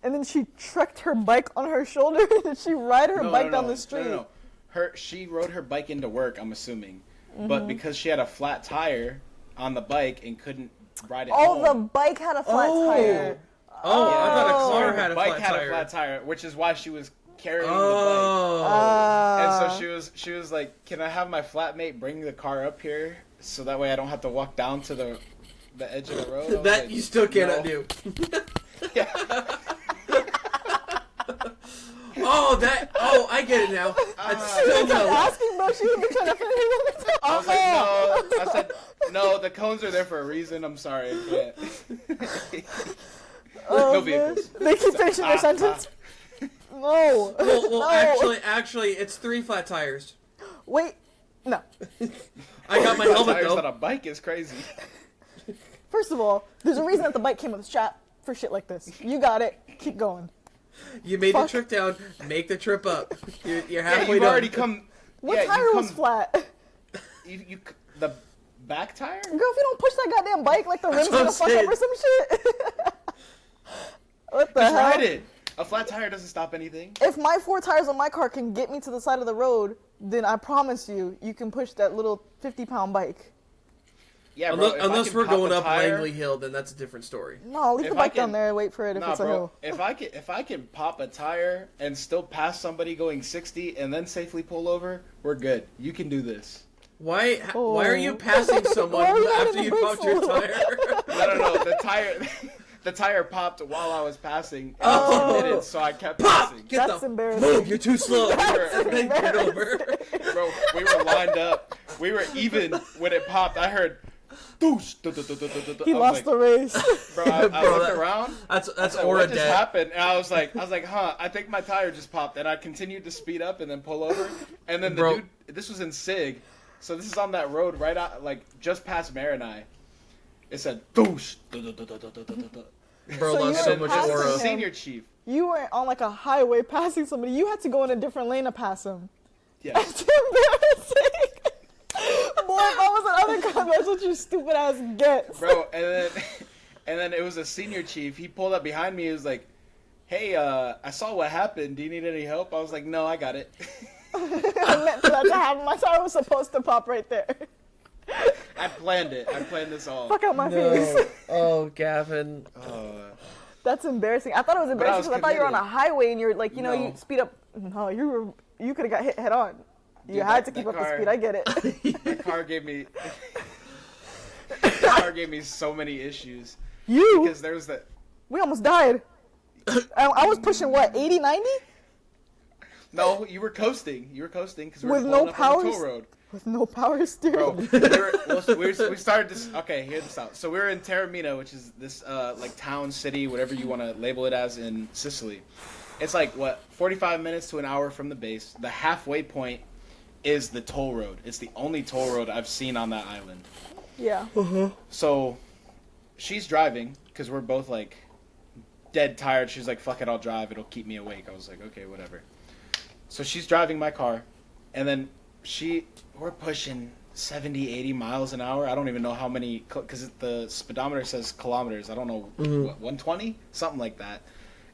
and then she trekked her bike on her shoulder, and she ride her bike down the street. No. She rode her bike into work, I'm assuming, Mm-hmm. but because she had a flat tire on the bike and couldn't ride it Oh, home. the bike had a flat tire. Oh, I thought a Oh. car the had a bike flat had tire. a flat tire, which is why she was carrying the bike. Oh. And so she was like, "Can I have my flatmate bring the car up here so that way I don't have to walk down to the edge of the road?" I was That like, you still cannot "No." do. Yeah. Oh, I get it now. I still Kept no. asking, bro. She was trying to finish it. I was like, "No." I said, "No, the cones are there for a reason. I'm sorry, I can't." Oh, No man. vehicles. They keep finishing their sentence. No. Well, No. actually, it's 3 flat tires. Wait. No. I got my helmet Tires on though. a bike is crazy. First of all, there's a reason that the bike came with a strap for shit like this. You got it. Keep going. You made Fuck. the trip down. Make the trip up. You're Yeah, halfway you've done. already come. What yeah, tire you was come, flat? the back tire? Girl, if you don't push that goddamn bike, like the rim's what gonna I'm fuck saying. up or some shit. What the Just hell? ride it. A flat tire doesn't stop anything. If my 4 tires on my car can get me to the side of the road, then I promise you, you can push that little 50-pound bike. Yeah, bro. if I Unless can we're pop going a up tire- Langley Hill, then that's a different story. No, leave If the I bike down can- there and wait for it if Nah, it's a bro. hill. If I can pop a tire and still pass somebody going 60 and then safely pull over, we're good. You can do this. Why are you Oh. passing someone Why are you not after in you the popped your brakes tire? No. The tire popped while I was passing. And Oh. it did, so I kept Pop! passing. Get That's the embarrassing. move. You're too slow. That's Then get over. Bro, we were lined up. We were even when it popped. I heard, "Doosh." He lost the race. Bro, I Bro, looked that- around. That's Like, aura what just debt. happened? And I was like, huh, I think my tire just popped. And I continued to speed up and then pull over. And then the Bro. dude, this was in Sig. So this is on that road right out, like, just past Marinai. It said, "Doosh." Bro So lost you so were much passing aura. him. Senior chief. You were on like a highway passing somebody. You had to go in a different lane to pass him. Yeah. That's embarrassing. Boy, if I was another cop, that's what your stupid ass gets. Bro, and then it was a senior chief. He pulled up behind me. He was like, "Hey, I saw what happened. Do you need any help?" I was like, "No, I got it." I meant for that to happen. My tire was supposed to pop right there. I planned it. I planned this all. Fuck out my No. face. Oh, Gavin. That's embarrassing. I thought it was embarrassing was because I thought you were on a committed. highway and you're like, you No. you speed up. No, you could have got hit head on. You Dude, had that- to keep that up the car- speed. I get it. The car gave me. The car gave me so many issues You, because there was that. we almost died. I was pushing what, 80, 90? No, you were coasting. You were coasting because we With were no pulling up on the powers? toll road. With no power Bro, steering. we started this. Okay, hear this out. So we were in Taormina, which is this like town, city, whatever you want to label it as, in Sicily. It's like what 45 minutes to an hour from the base. The halfway point is the toll road. It's the only toll road I've seen on that island. Yeah. So she's driving because we're both like dead tired. She's like, "Fuck it, I'll drive. It'll keep me awake." I was like, "Okay, whatever." So she's driving my car, and then we're pushing 70, 80 miles an hour. I don't even know how many, because the speedometer says kilometers. I don't know, what, 120? Something like that.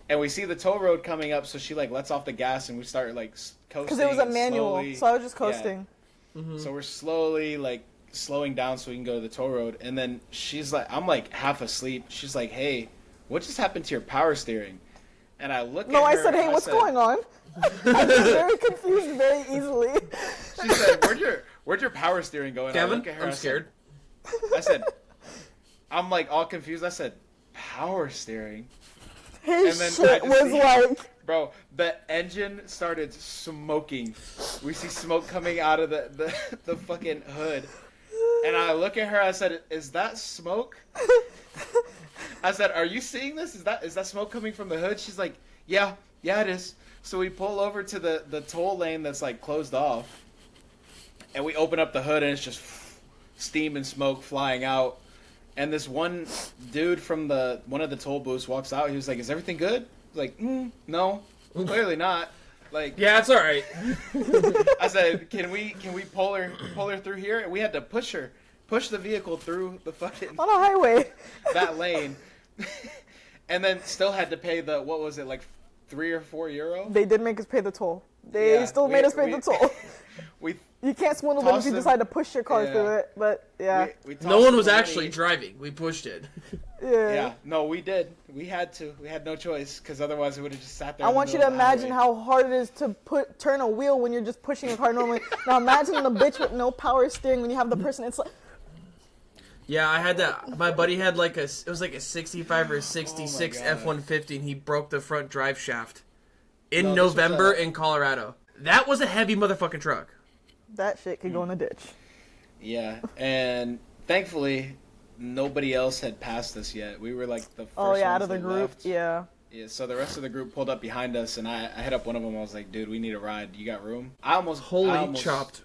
And we see the toll road coming up, so she like lets off the gas, and we start like coasting. Because it was a manual, slowly. so I was just coasting. Yeah. So we're slowly like slowing down so we can go to the toll road, and then she's like, I'm like half asleep. She's like, "Hey, what just happened to your power steering?" And I look. No, at her, I said, "Hey, what's going on?" I was very confused very easily. She said, "Where'd your power steering go?" And Kevin, I look at her, I'm scared. I said, I'm like all confused. I said, "Power steering." His And then shit I just was see- like, Bro, the engine started smoking. We see smoke coming out of the fucking hood. And I look at her, I said, "Is that smoke?" I said, "Are you seeing this? Is that smoke coming from the hood?" She's like, Yeah, it is. So we pull over to the toll lane that's like closed off. And we open up the hood and it's just steam and smoke flying out. And this one dude from one of the toll booths walks out. He was like, "Is everything good?" I was like, "No, clearly not." Like, Yeah, it's all right. I said, "Can we pull her through here?" And we had to push the vehicle through the fucking on a highway. that lane, and then still had to pay the, what was it, like €3 or €4? They did make us pay the toll. They Yeah, still made us pay the toll. We You can't swindle them if tossed you them. decide to push your car Yeah. through it, but yeah. we tossed No one was the money. actually driving. We pushed it. Yeah, no, we did. We had to. We had no choice, because otherwise it would have just sat there. I in the want you middle to of the imagine highway. how hard it is to turn a wheel when you're just pushing a car normally. Now imagine the bitch with no power steering when you have the person. It's like, Yeah, I had that. My buddy had like it was like a 65 or 66 Oh my God. F-150, and he broke the front drive shaft in No, this was November a- in Colorado. That was a heavy motherfucking truck. that shit could go in the ditch. Yeah, and thankfully nobody else had passed us yet. We were like the first Oh yeah, ones out of the that group. left. Yeah. Yeah, so the rest of the group pulled up behind us, and I hit up one of them. I was like, "Dude, we need a ride. You got room?" I almost Chopped.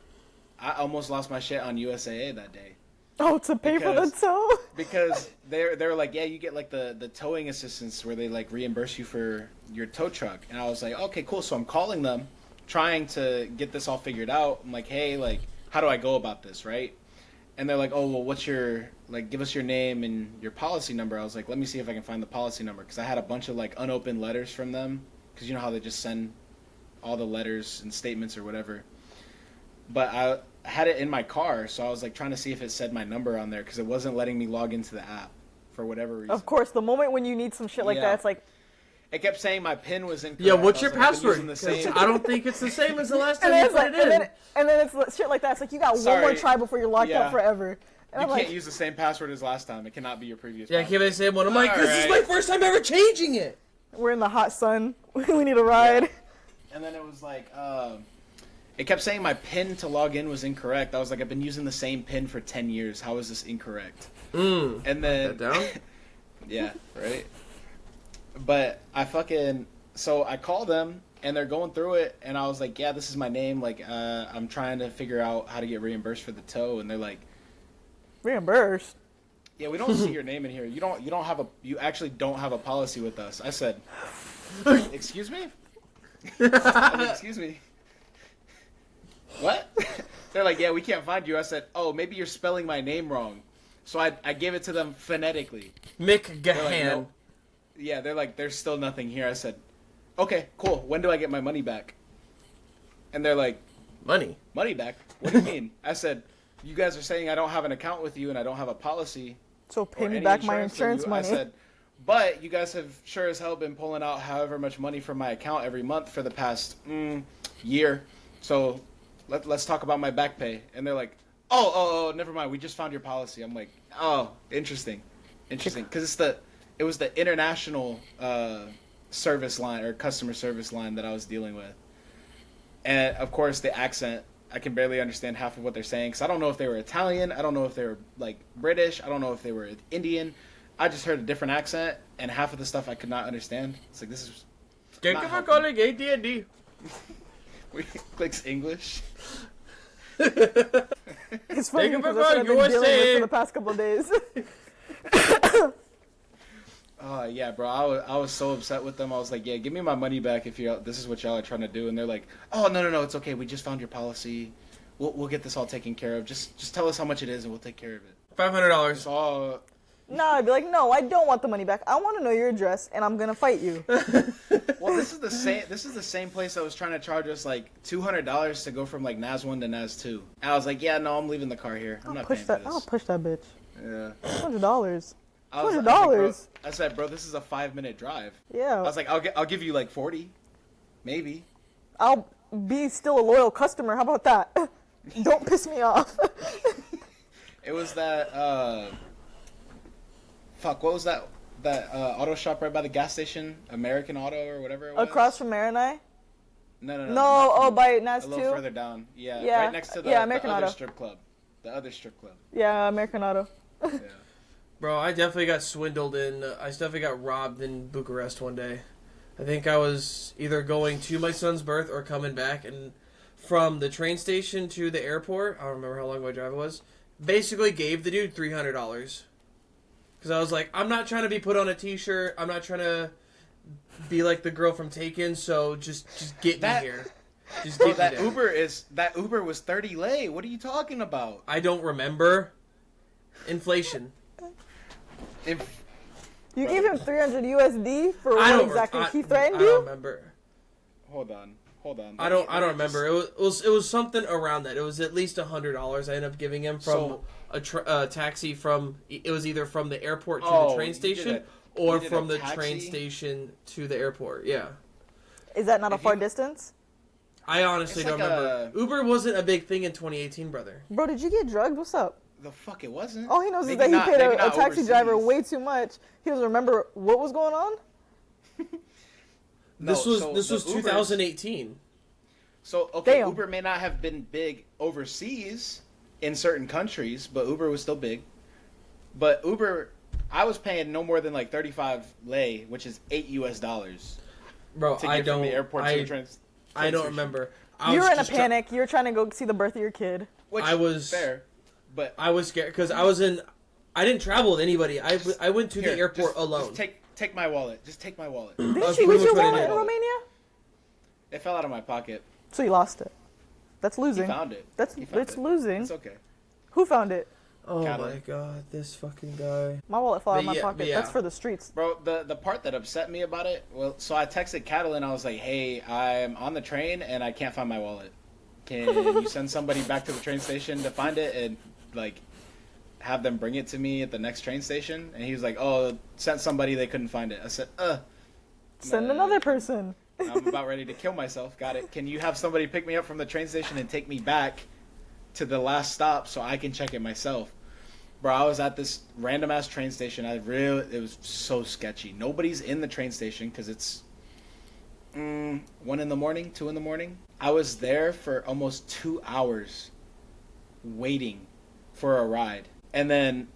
I almost lost my shit on USAA that day. Oh, to pay for the Because- tow? Because they were like, "Yeah, you get like the towing assistance where they like reimburse you for your tow truck." And I was like, "Okay, cool." So I'm calling them, trying to get this all figured out. I'm like, "Hey, like, how do I go about this, right?" And they're like, "Oh, well, what's your, like, give us your name and your policy number." I was like, "Let me see if I can find the policy number," because I had a bunch of like unopened letters from them, because you know how they just send all the letters and statements or whatever. But I had it in my car, so I was like trying to see if it said my number on there, because it wasn't letting me log into the app for whatever reason. Of course, the moment when you need some shit like Yeah. that, it's like, It kept saying my PIN was incorrect. Yeah, what's I your was like, I've been password? using the 'Cause same- I don't think it's the same as the last and time then you it's put like, it in. and then it's shit like that. It's like you got one more Sorry. try before you're locked Yeah. up forever. And You I'm like, can't use the same password as last time. It cannot be your previous Yeah, I password. can't even say one. I'm like, this is my Alright. first time ever changing it. we're in the hot sun. We need a ride. And then it was like, it kept saying my PIN to log in was incorrect. I was like, I've been using the same PIN for 10 years. How is this incorrect? And then, That down? yeah, right. But so I called them, and they're going through it, and I was like, "Yeah, this is my name. Like, I'm trying to figure out how to get reimbursed for the tow." And they're like, Reimbursed. "Yeah, we don't see your name in here. You actually don't have a policy with us." I said, "Excuse me?" I said, "Excuse me." What? They're like, "Yeah, we can't find you." I said, "Oh, maybe you're spelling my name wrong." So I gave it to them phonetically. Mick They're like, Gahan. "No." Yeah, they're like, "There's still nothing here." I said, "Okay, cool. When do I get my money back?" And they're like, Money. "Money back? What do you mean?" I said, "You guys are saying I don't have an account with you and I don't have a policy. So pay or me any back my from insurance you." money. I said, "But you guys have sure as hell been pulling out however much money from my account every month for the past year. So let's talk about my back pay." And they're like, "Oh, never mind. We just found your policy." I'm like, "Oh, interesting, because it was the international service line or customer service line that I was dealing with, and of course the accent." I can barely understand half of what they're saying, because I don't know if they were Italian, I don't know if they were like British, I don't know if they were Indian. I just heard a different accent, and half of the stuff I could not understand. It's like, this is Thank Not you for helping. calling AT&T. we clicks English. It's funny Take it because back that's what on, I've been dealing with USA. for the past couple of days. Oh yeah, bro. I was so upset with them. I was like, "Yeah, give me my money back if this is what y'all are trying to do." And they're like, "Oh, no, it's okay. We just found your policy. We'll get this all taken care of. Just tell us how much it is, and we'll take care of it." It's $500. all Nah, I'd be like, no, I don't want the money back. I want to know your address, and I'm gonna fight you. Well, this is the same. This is the same place that was trying to charge us like $200 to go from like NAS 1 to NAS 2. And I was like, yeah, no, I'm leaving the car here. I'm not paying for this. I'll push that bitch. Yeah. $200. $200. I said, bro, this is a 5-minute drive. Yeah. I was like, I'll give you like 40, maybe. I'll be still a loyal customer. How about that? Don't piss me off. It was that. Fuck. What was that? That auto shop right by the gas station, American Auto or whatever it was. Across from Marinai? No. No, by NAS 2? A little further down. Yeah. Yeah. Right next to the American other Auto. strip club. The other strip club. Yeah, American Auto. Yeah. Bro, I definitely got swindled I definitely got robbed in Bucharest one day. I think I was either going to my son's birth or coming back, and from the train station to the airport, I don't remember how long my drive was, basically gave the dude $300. Because I was like, I'm not trying to be put on a t-shirt, I'm not trying to be like the girl from Taken, so just get me here. Just Bro, get me there. that Uber was 30 lei. What are you talking about? I don't remember. Inflation. You gave him 300 USD for I what don't exactly? He I threatened don't you? remember. Hold on. I don't remember. It was something around that. It was at least $100. I ended up giving him from a taxi from. It was either from the airport to the train station or from the train station to the airport. Yeah. Is that not a far distance? I honestly don't remember. Uber wasn't a big thing in 2018, brother. Bro, did you get drugged? What's up? The fuck it wasn't. All he knows is Maybe that he paid a taxi overseas. driver way too much. He doesn't remember what was going on. This was 2018. So okay, Damn. Uber may not have been big overseas in certain countries, but Uber was still big. But Uber, I was paying no more than like 35 lei, which is $8. Bro, To get from the airport to the train I don't station. remember. You were in a panic. You were trying to go see the birth of your kid. Which I was fair, but I was scared because I didn't travel with anybody. I went to the airport alone. Just take my wallet. Just take my wallet. Didn't That's you pretty lose your much what I wallet in did. Romania? It fell out of my pocket. So you lost it. That's He losing. found it. That's He found it's it. losing. It's okay. Who found it? Oh Catalan. my god, this fucking guy. My wallet fell out of But my yeah, pocket. but yeah. That's for the streets. Bro, the part that upset me about it, well, so I texted Catalan. I was like, hey, I'm on the train and I can't find my wallet. Can you send somebody back to the train station to find it and, like, have them bring it to me at the next train station? And he was like, oh, sent somebody, they couldn't find it. I said, Send another person. I'm about ready to kill myself. Got it. Can you have somebody pick me up from the train station and take me back to the last stop so I can check it myself? Bro, I was at this random ass train station. It was so sketchy. Nobody's in the train station because it's 1 in the morning, 2 in the morning. I was there for almost 2 hours waiting for a ride. And then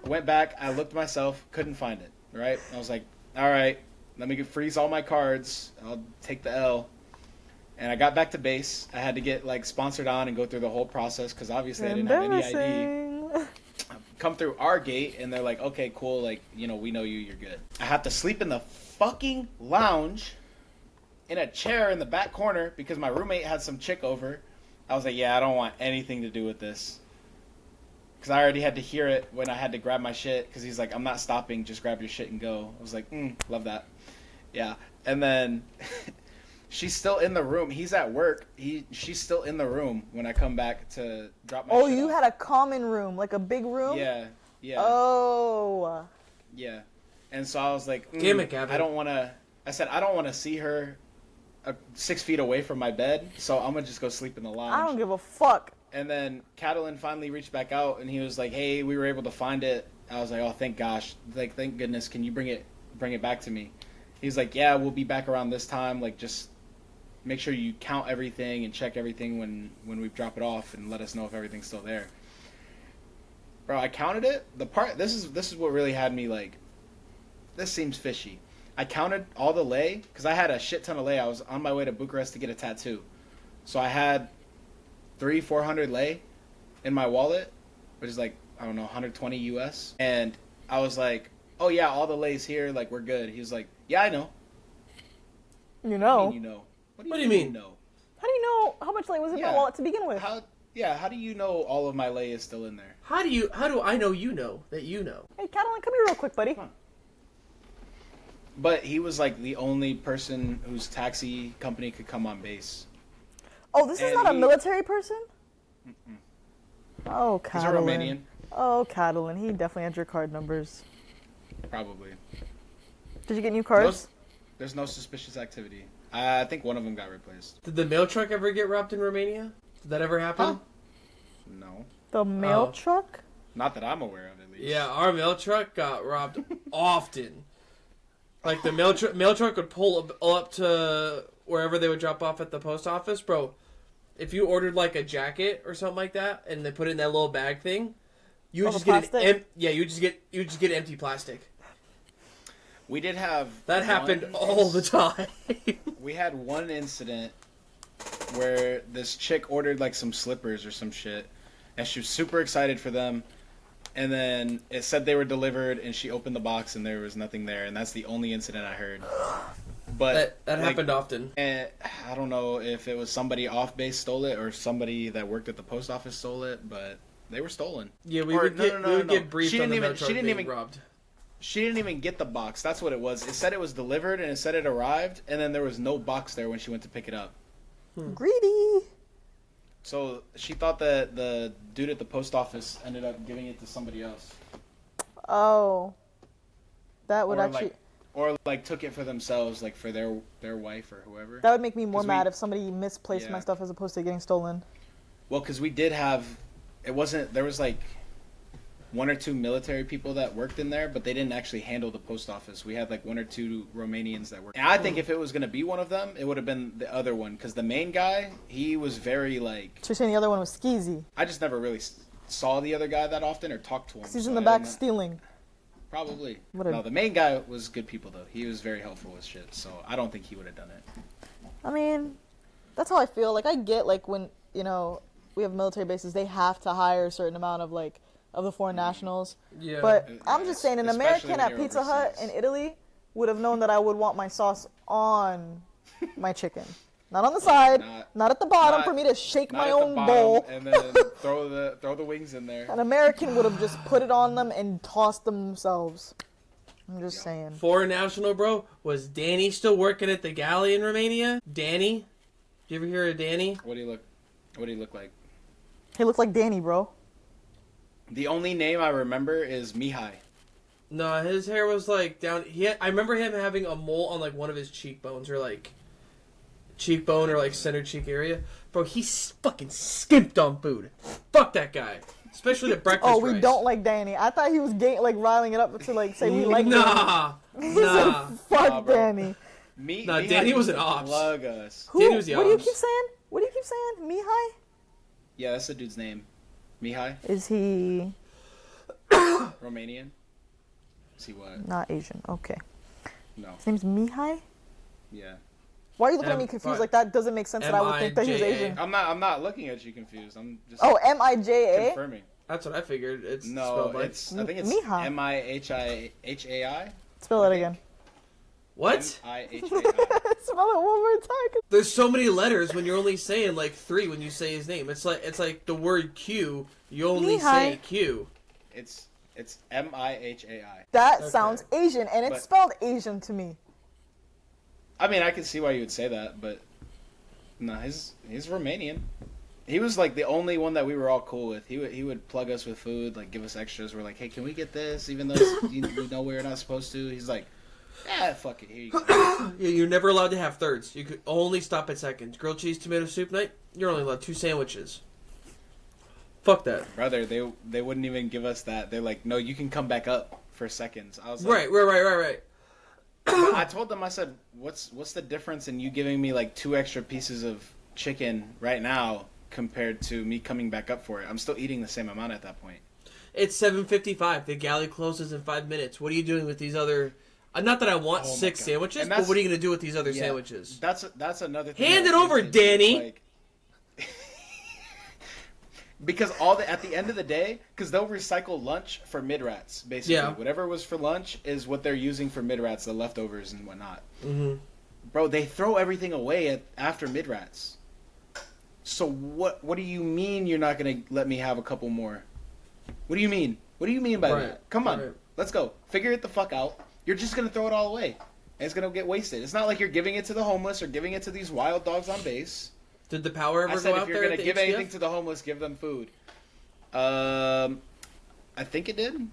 went back. I looked myself, couldn't find it. Right? I was like, all right, let me freeze all my cards. I'll take the L. And I got back to base. I had to get like sponsored on and go through the whole process because obviously I didn't have any ID. Embarrassing. Come through our gate and they're like, okay, cool, like, you know, we know you, you're good. I have to sleep in the fucking lounge in a chair in the back corner because my roommate had some chick over. I was like, yeah, I don't want anything to do with this. Because I already had to hear it when I had to grab my shit because he's like, I'm not stopping, just grab your shit and go. I was like, love that. Yeah. And then she's still in the room. He's at work. She's still in the room when I come back to drop my shit You off. had a common room, like a big room? Yeah. Oh. Yeah. And so I was like, Damn it, Gavin. I said, I don't want to see her 6 feet away from my bed, so I'm going to just go sleep in the lounge. I don't give a fuck. And then Catalan finally reached back out, and he was like, hey, we were able to find it. I was like, oh, thank gosh. Like, thank goodness. Can you bring it back to me? He's like, yeah, we'll be back around this time. Like, just make sure you count everything and check everything when we drop it off and let us know if everything's still there. Bro, I counted it. This is what really had me like, this seems fishy. I counted all the lei because I had a shit ton of lei. I was on my way to Bucharest to get a tattoo, so I had 300-400 lei in my wallet, which is like, I don't know, 120 US. And I was like, oh yeah, all the lei's here, like we're good. He was like, yeah, I know. You know. What do you know? What do you mean? know? How do you know how much lei was in my Yeah. wallet to begin with? How do you know all of my lei is still in there? How do I know you know that you know? Hey, Catalan, come here real quick, buddy. Come on. But he was like the only person whose taxi company could come on base. Oh, this is And not a he- military person? Oh, He's a Catalan. Romanian, Oh, Catalan. He definitely had your card numbers. probably. Did you get new cards? There's no suspicious activity. I think one of them got replaced. Did the mail truck ever get robbed in Romania? Did that ever happen? Huh? No, The mail Oh. truck? not that I'm aware of, at least. Yeah, our mail truck got robbed often. Like the mail truck would pull up to wherever they would drop off at the post office, bro. If you ordered like a jacket or something like that, and they put it in that little bag thing, you would Oh, just the get plastic? you just get empty plastic. We did have That happened one- all the time. We had one incident where this chick ordered like some slippers or some shit, and she was super excited for them, and then it said they were delivered, and she opened the box and there was nothing there, and that's the only incident I heard. But that like, happened often. I don't know if it was somebody off base stole it or somebody that worked at the post office stole it, but they were stolen. Yeah, we Or- would no, get no, we no, would no. get briefed She on didn't the mail even- truck she didn't being even- robbed. She didn't even get the box. That's what it was. It said it was delivered, and it said it arrived, and then there was no box there when she went to pick it up. Greedy. So she thought that the dude at the post office ended up giving it to somebody else, Oh. That would or actually... like took it for themselves, like for their wife or whoever. That would make me more 'Cause mad we- if somebody misplaced my Yeah. stuff as opposed to getting stolen. Well, because we did have, it wasn't, there was like one or two military people that worked in there, but they didn't actually handle the post office. We had like one or two Romanians that worked. And I think if it was going to be one of them, it would have been the other one, because the main guy, he was very like, So you're saying the other one was skeezy? I just never really saw the other guy that often or talked to him. Because he's so in the I back didn't- stealing. Probably. What a- No, the main guy was good people though. He was very helpful with shit, so I don't think he would have done it. I mean, that's how I feel. Like, I get, like, when, you know, we have military bases, they have to hire a certain amount of, like, of the foreign nationals. Yeah. But I'm just saying, an Especially American when at you're Pizza Hut overseas. in Italy would have known that I would want my sauce on my chicken. Not on the side, not at the bottom not- for me to shake Not my at the own bottom, bowl. and then throw the wings in there. An American would have just put it on them and tossed them themselves. I'm just saying. Foreign national, bro. Was Danny still working at the galley in Romania? Danny? Did you ever hear of Danny? What do you look like? He looked like Danny, bro. The only name I remember is Mihai. No, his hair was like down. I remember him having a mole on like one of his cheekbones, or like cheekbone or like center cheek area. Bro, he's fucking skimped on food. Fuck that guy, especially the breakfast. Oh, we rice. don't like Danny. I thought he was like riling it up to like say we like Danny. Nah, He said, nah. fuck Nah, bro. Danny. Nah, Mihai Danny was used an to ops. Plug us. Who? Danny was the What do you ops. keep saying? What do you keep saying? Mihai? Yeah, that's the dude's name. Mihai, Is he Romanian. See what? not Asian? Okay. No. His name's Mihai? Yeah. Why are you looking at me confused like that? Doesn't make sense that I would think that he was M-I-J-A. Asian. I'm not looking at you confused. I'm just Oh, M-I-J-A? confirming. That's what I figured. It's No, spelled like it's I think it's Mihai. Mihai. Spell that again. what? Mihai. Spell it one more time. There's so many letters when you're only saying like 3 when you say his name. It's like the word Q. You only Mihai. say Q. It's Mihai. That Okay. sounds Asian, and it's But- spelled Asian to me. I mean, I can see why you would say that, but no, he's Romanian. He was like the only one that we were all cool with. He would plug us with food, like give us extras. We're like, hey, can we get this? Even though we know we're not supposed to. He's like, yeah, fuck it, here you go. Yeah, you're never allowed to have thirds. You could only stop at seconds. Grilled cheese tomato soup night, you're only allowed 2 sandwiches. Fuck that. Brother, they wouldn't even give us that. They're like, no, you can come back up for seconds. I was like, Right. But I told them, I said, what's the difference in you giving me like 2 extra pieces of chicken right now compared to me coming back up for it? I'm still eating the same amount at that point. It's 7:55. The galley closes in 5 minutes. What are you doing with these other... not that I want Oh my 6 God. sandwiches, And but that's- what are you going to do with these other Yeah, sandwiches? That's another thing. Hand that it over, irritates me. Danny! Like, because at the end of the day, because they'll recycle lunch for mid-rats, basically. Yeah. Whatever was for lunch is what they're using for mid-rats, the leftovers and whatnot. Mm-hmm. Bro, they throw everything away after mid-rats. So what do you mean you're not going to let me have a couple more? What do you mean? What do you mean by Right, that? Come on, right. let's go. Figure it the fuck out. You're just gonna throw it all away, and it's gonna get wasted. It's not like you're giving it to the homeless or giving it to these wild dogs on base. Did the power ever I go said out if you're there? gonna at the give HDF? anything to the homeless, give them food. I think it did.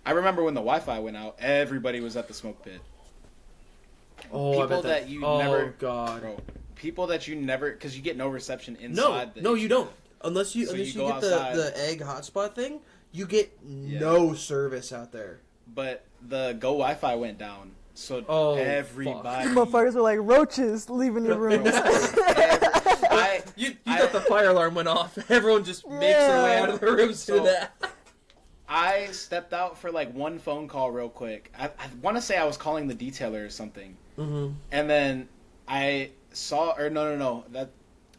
I remember when the Wi-Fi went out, everybody was at the smoke pit. Oh, I People bet that you oh, never, God. bro. People that you never, because you get no reception No, inside. no, you don't. Unless you So unless you you, go get outside. the egg hotspot thing, you get no service out there. But the Go Wi-Fi went down, so Oh, everybody. Motherfuckers were like roaches leaving your room. You thought the fire alarm went off. Everyone just makes their way out of the rooms to So- that. I stepped out for like one phone call real quick. I want to say I was calling the detailer or something, and then I saw, or no, that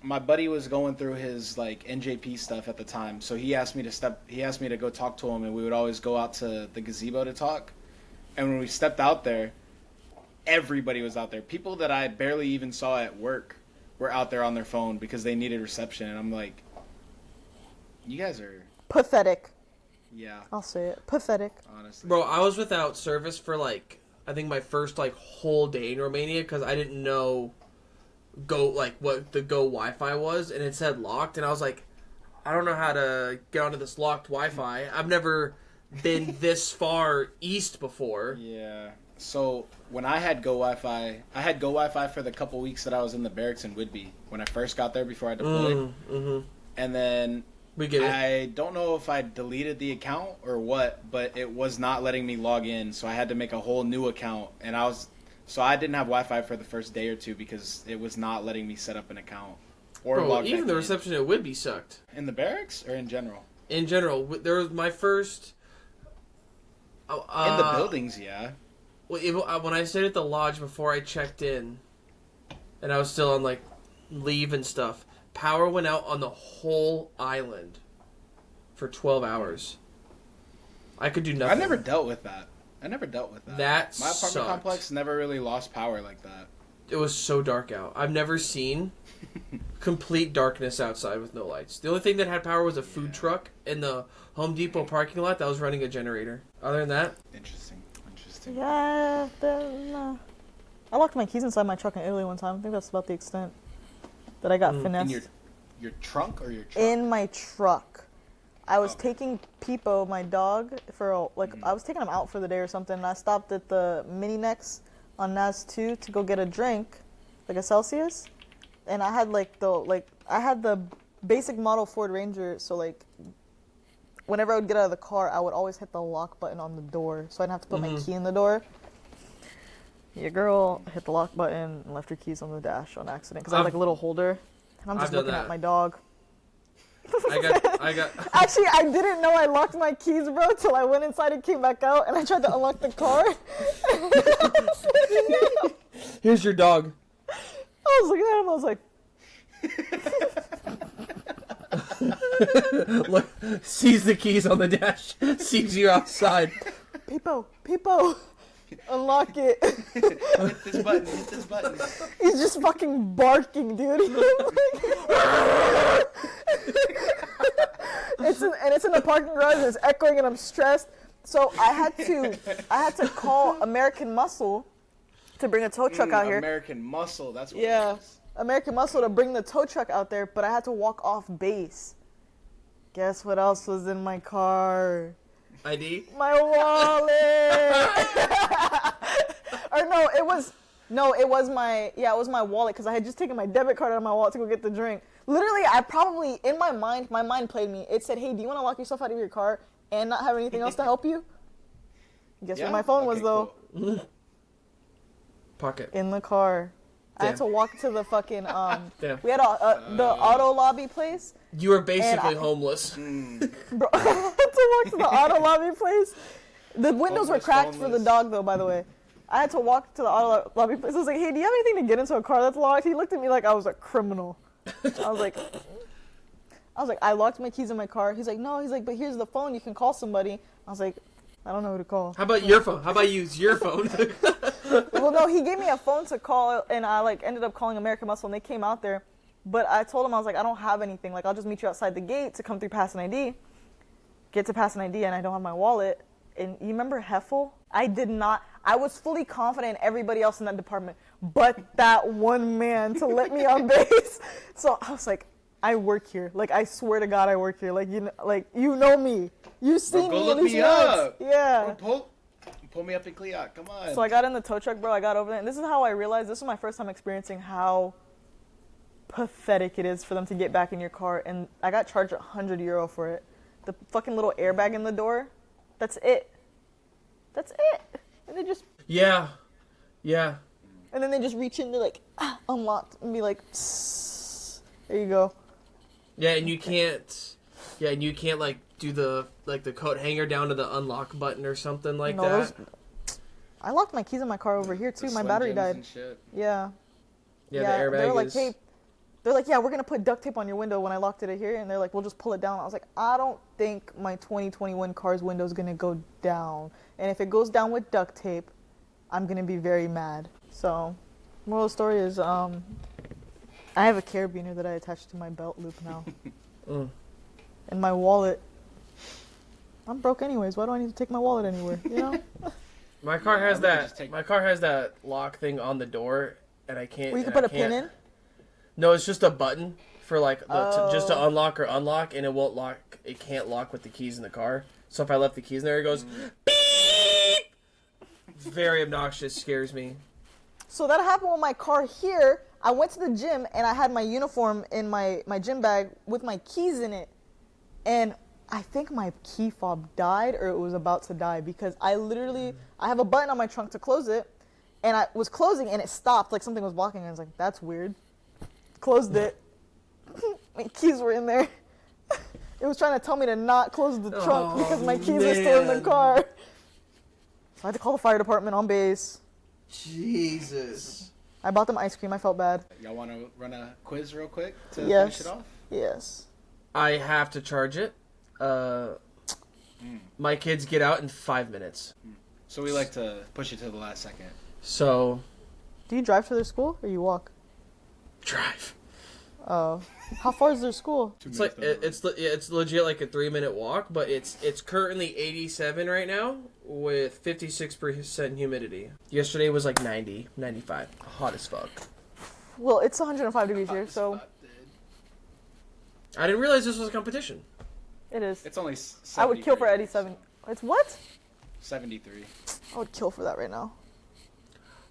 my buddy was going through his like NJP stuff at the time, so he asked me to go talk to him, and we would always go out to the gazebo to talk. And when we stepped out there, everybody was out there. People that I barely even saw at work were out there on their phone because they needed reception, and I'm like, you guys are, Pathetic. yeah, I'll say it. Pathetic. honestly. Bro, I was without service for like I think my first like whole day in Romania because I didn't know what the Go Wi-Fi was, and it said locked, and I was like, I don't know how to get onto this locked Wi-Fi. I've never been this far east before. Yeah. So when I had Go Wi-Fi for the couple weeks that I was in the barracks in Whidbey when I first got there before I deployed, and then We get it. I don't know if I deleted the account or what, but it was not letting me log in, so I had to make a whole new account, and I didn't have Wi-Fi for the first day or two because it was not letting me set up an account or Bro, log even back the in. reception at Whidbey sucked. In the barracks or in general? In general, there was my first. In the buildings, yeah. When I stayed at the lodge before I checked in, and I was still on like leave and stuff, power went out on the whole island for 12 hours. I could do nothing. I never dealt with that. That My apartment sucked. complex never really lost power like that. It was so dark out. I've never seen complete darkness outside with no lights. The only thing that had power was a food truck in the Home Depot parking lot that was running a generator. Other than that, Interesting. Yeah, then, I locked my keys inside my truck in Italy one time. I think that's about the extent that I got finessed. In your trunk or your truck? In my truck. I was taking Peepo, my dog, I was taking him out for the day or something, and I stopped at the Mini Nex on Naz 2 to go get a drink, like a Celsius, and I had the basic model Ford Ranger, so like whenever I would get out of the car, I would always hit the lock button on the door, so I didn't have to put my key in the door. Your girl hit the lock button and left her keys on the dash on accident because I had like a little holder, and I'm just I've done looking that. at my dog. I got. Actually, I didn't know I locked my keys, bro, till I went inside and came back out, and I tried to unlock the car. Here's your dog. I was looking at him, I was like, Look, sees the keys on the dash, sees you outside. Peepo, unlock it. Hit this button. He's just fucking barking, dude. It's in the parking garage, and it's echoing, and I'm stressed. So I had to call American Muscle to bring a tow truck out here. American Muscle, that's what Yeah, it is. American Muscle to bring the tow truck out there, but I had to walk off base. Guess what else was in my car? ID. My wallet. It was my wallet because I had just taken my debit card out of my wallet to go get the drink. Literally, my mind played me. It said, "Hey, do you want to lock yourself out of your car and not have anything else to help you?" Guess where my phone was though? Cool. Pocket. In the car. I had to walk to the fucking Damn. we had the auto lobby place. You were basically And homeless. Bro, I had to walk to the auto lobby place. The windows were cracked for the dog, though, by the way. I had to walk to the auto lobby place. I was like, "Hey, do you have anything to get into a car that's locked?" He looked at me like I was a criminal. I was like, I locked my keys in my car. He's like, "No." He's like, "But here's the phone. You can call somebody." I was like, "I don't know who to call." How about your phone? How about you use your phone? Well, no, he gave me a phone to call, and I ended up calling American Muscle, and they came out there. But I told him, I was like, "I don't have anything. Like, I'll just meet you outside the gate to come through pass an ID." get to pass an ID and I don't have my wallet. And you remember Heffel? I did not. I was fully confident in everybody else in that department, but that one man to let me on base. So I was like, I work here. Like, I swear to God, I work here. Like, you know me. You've seen Bro, me go in look these me rugs. up. Yeah. Bro, pull me up in Cleot. Come on. So I got in the tow truck, bro. I got over there, and this is how I realized. This was my first time experiencing how pathetic it is for them to get back in your car. And I got charged €100 for it. The fucking little airbag in the door. That's it. That's it. And they just. Yeah. Yeah. And then they just reach in, they're like, unlocked, and be like, psst. There you go. Yeah, and you can't. Yeah, and you can't like do the coat hanger down to the unlock button or something like that. I locked my keys in my car over here too. My battery died. Yeah. Yeah, the airbag they were like, is. hey, they're like, yeah, we're gonna put duct tape on your window when I locked it here, and they're like, we'll just pull it down. I was like, I don't think my 2021 car's window is gonna go down, and if it goes down with duct tape, I'm gonna be very mad. So, moral of the story is, I have a carabiner that I attached to my belt loop now, and my wallet. I'm broke anyways. Why do I need to take my wallet anywhere? You know. My car has that. My car has that lock thing on the door, and I can't. Where you can put a pin in. No, it's just a button for like just to unlock or unlock, and it won't lock. It can't lock with the keys in the car. So if I left the keys in there, it goes beep. Very obnoxious. Scares me. So that happened with my car here. I went to the gym and I had my uniform in my gym bag with my keys in it, and I think my key fob died or it was about to die because I have a button on my trunk to close it, and I was closing and it stopped like something was blocking. And I was like, that's weird. Closed it. My keys were in there. It was trying to tell me to not close the trunk because my keys were still in the car. So I had to call the fire department on base. Jesus. I bought them ice cream. I felt bad. Y'all want to run a quiz real quick to finish it off? Yes. I have to charge it. My kids get out in 5 minutes. So we like to push it to the last second. So. Do you drive to their school or you walk? Drive. Oh. How far is their school? It's like it's legit like a 3-minute walk, but it's currently 87 right now with 56% humidity. Yesterday was like 90, 95. Hot as fuck. Well, it's 105 degrees here, so I didn't realize this was a competition. it is. It's only 73. I would kill for 87. It's what? 73. I would kill for that right now.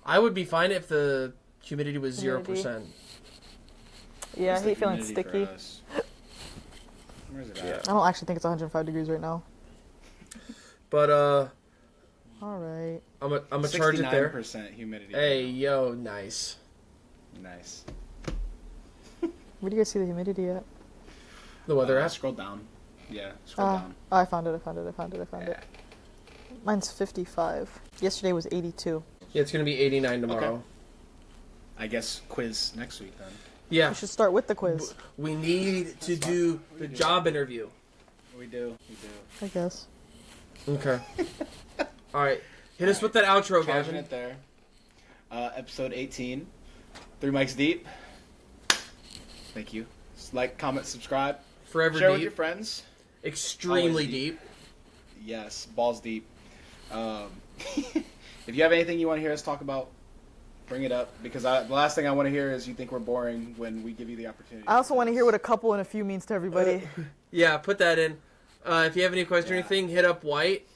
I would be fine if the humidity was 0%. Yeah, I What's the hate feeling humidity for sticky. us? Where's it Yeah. at? I don't actually think it's 105 degrees right now. But All right. I'm a charge it there. 69% humidity. Hey, yo, nice. Nice. Where do you guys see the humidity at? The weather app. Scroll down. Yeah, scroll down. Oh, I found it. Yeah. Mine's 55. Yesterday was 82. Yeah, it's gonna be 89 tomorrow. Okay. I guess quiz next week then. Yeah. We should start with the quiz. We need to do the job interview. We do. I guess. Okay. All right. Hit us with that outro, Charging Gavin. it there. Episode 18. 3 mics deep. Thank you. Like, comment, subscribe. Forever Share deep. with your friends. Extremely Always deep. Yes, balls deep. If you have anything you want to hear us talk about, bring it up. Because the last thing I want to hear is you think we're boring when we give you the opportunity. I also want to hear what a couple and a few means to everybody. Yeah, put that in. If you have any question or anything, hit up White.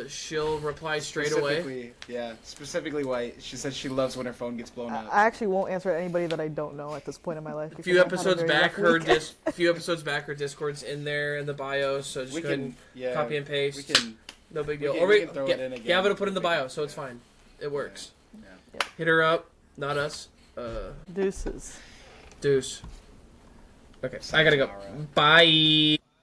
She'll reply straight away. Yeah, specifically White. She says she loves when her phone gets blown up. I actually won't answer anybody that I don't know at this point in my life. A few episodes back, her Discord's in there in the bio, so just go ahead and copy and paste. We can. No big deal. We can throw it in again. Gavin will put it in the bio, so it's fine. It works. Yeah. Hit her up, not us. Deuces. Deuce. Okay, I gotta go. Bye.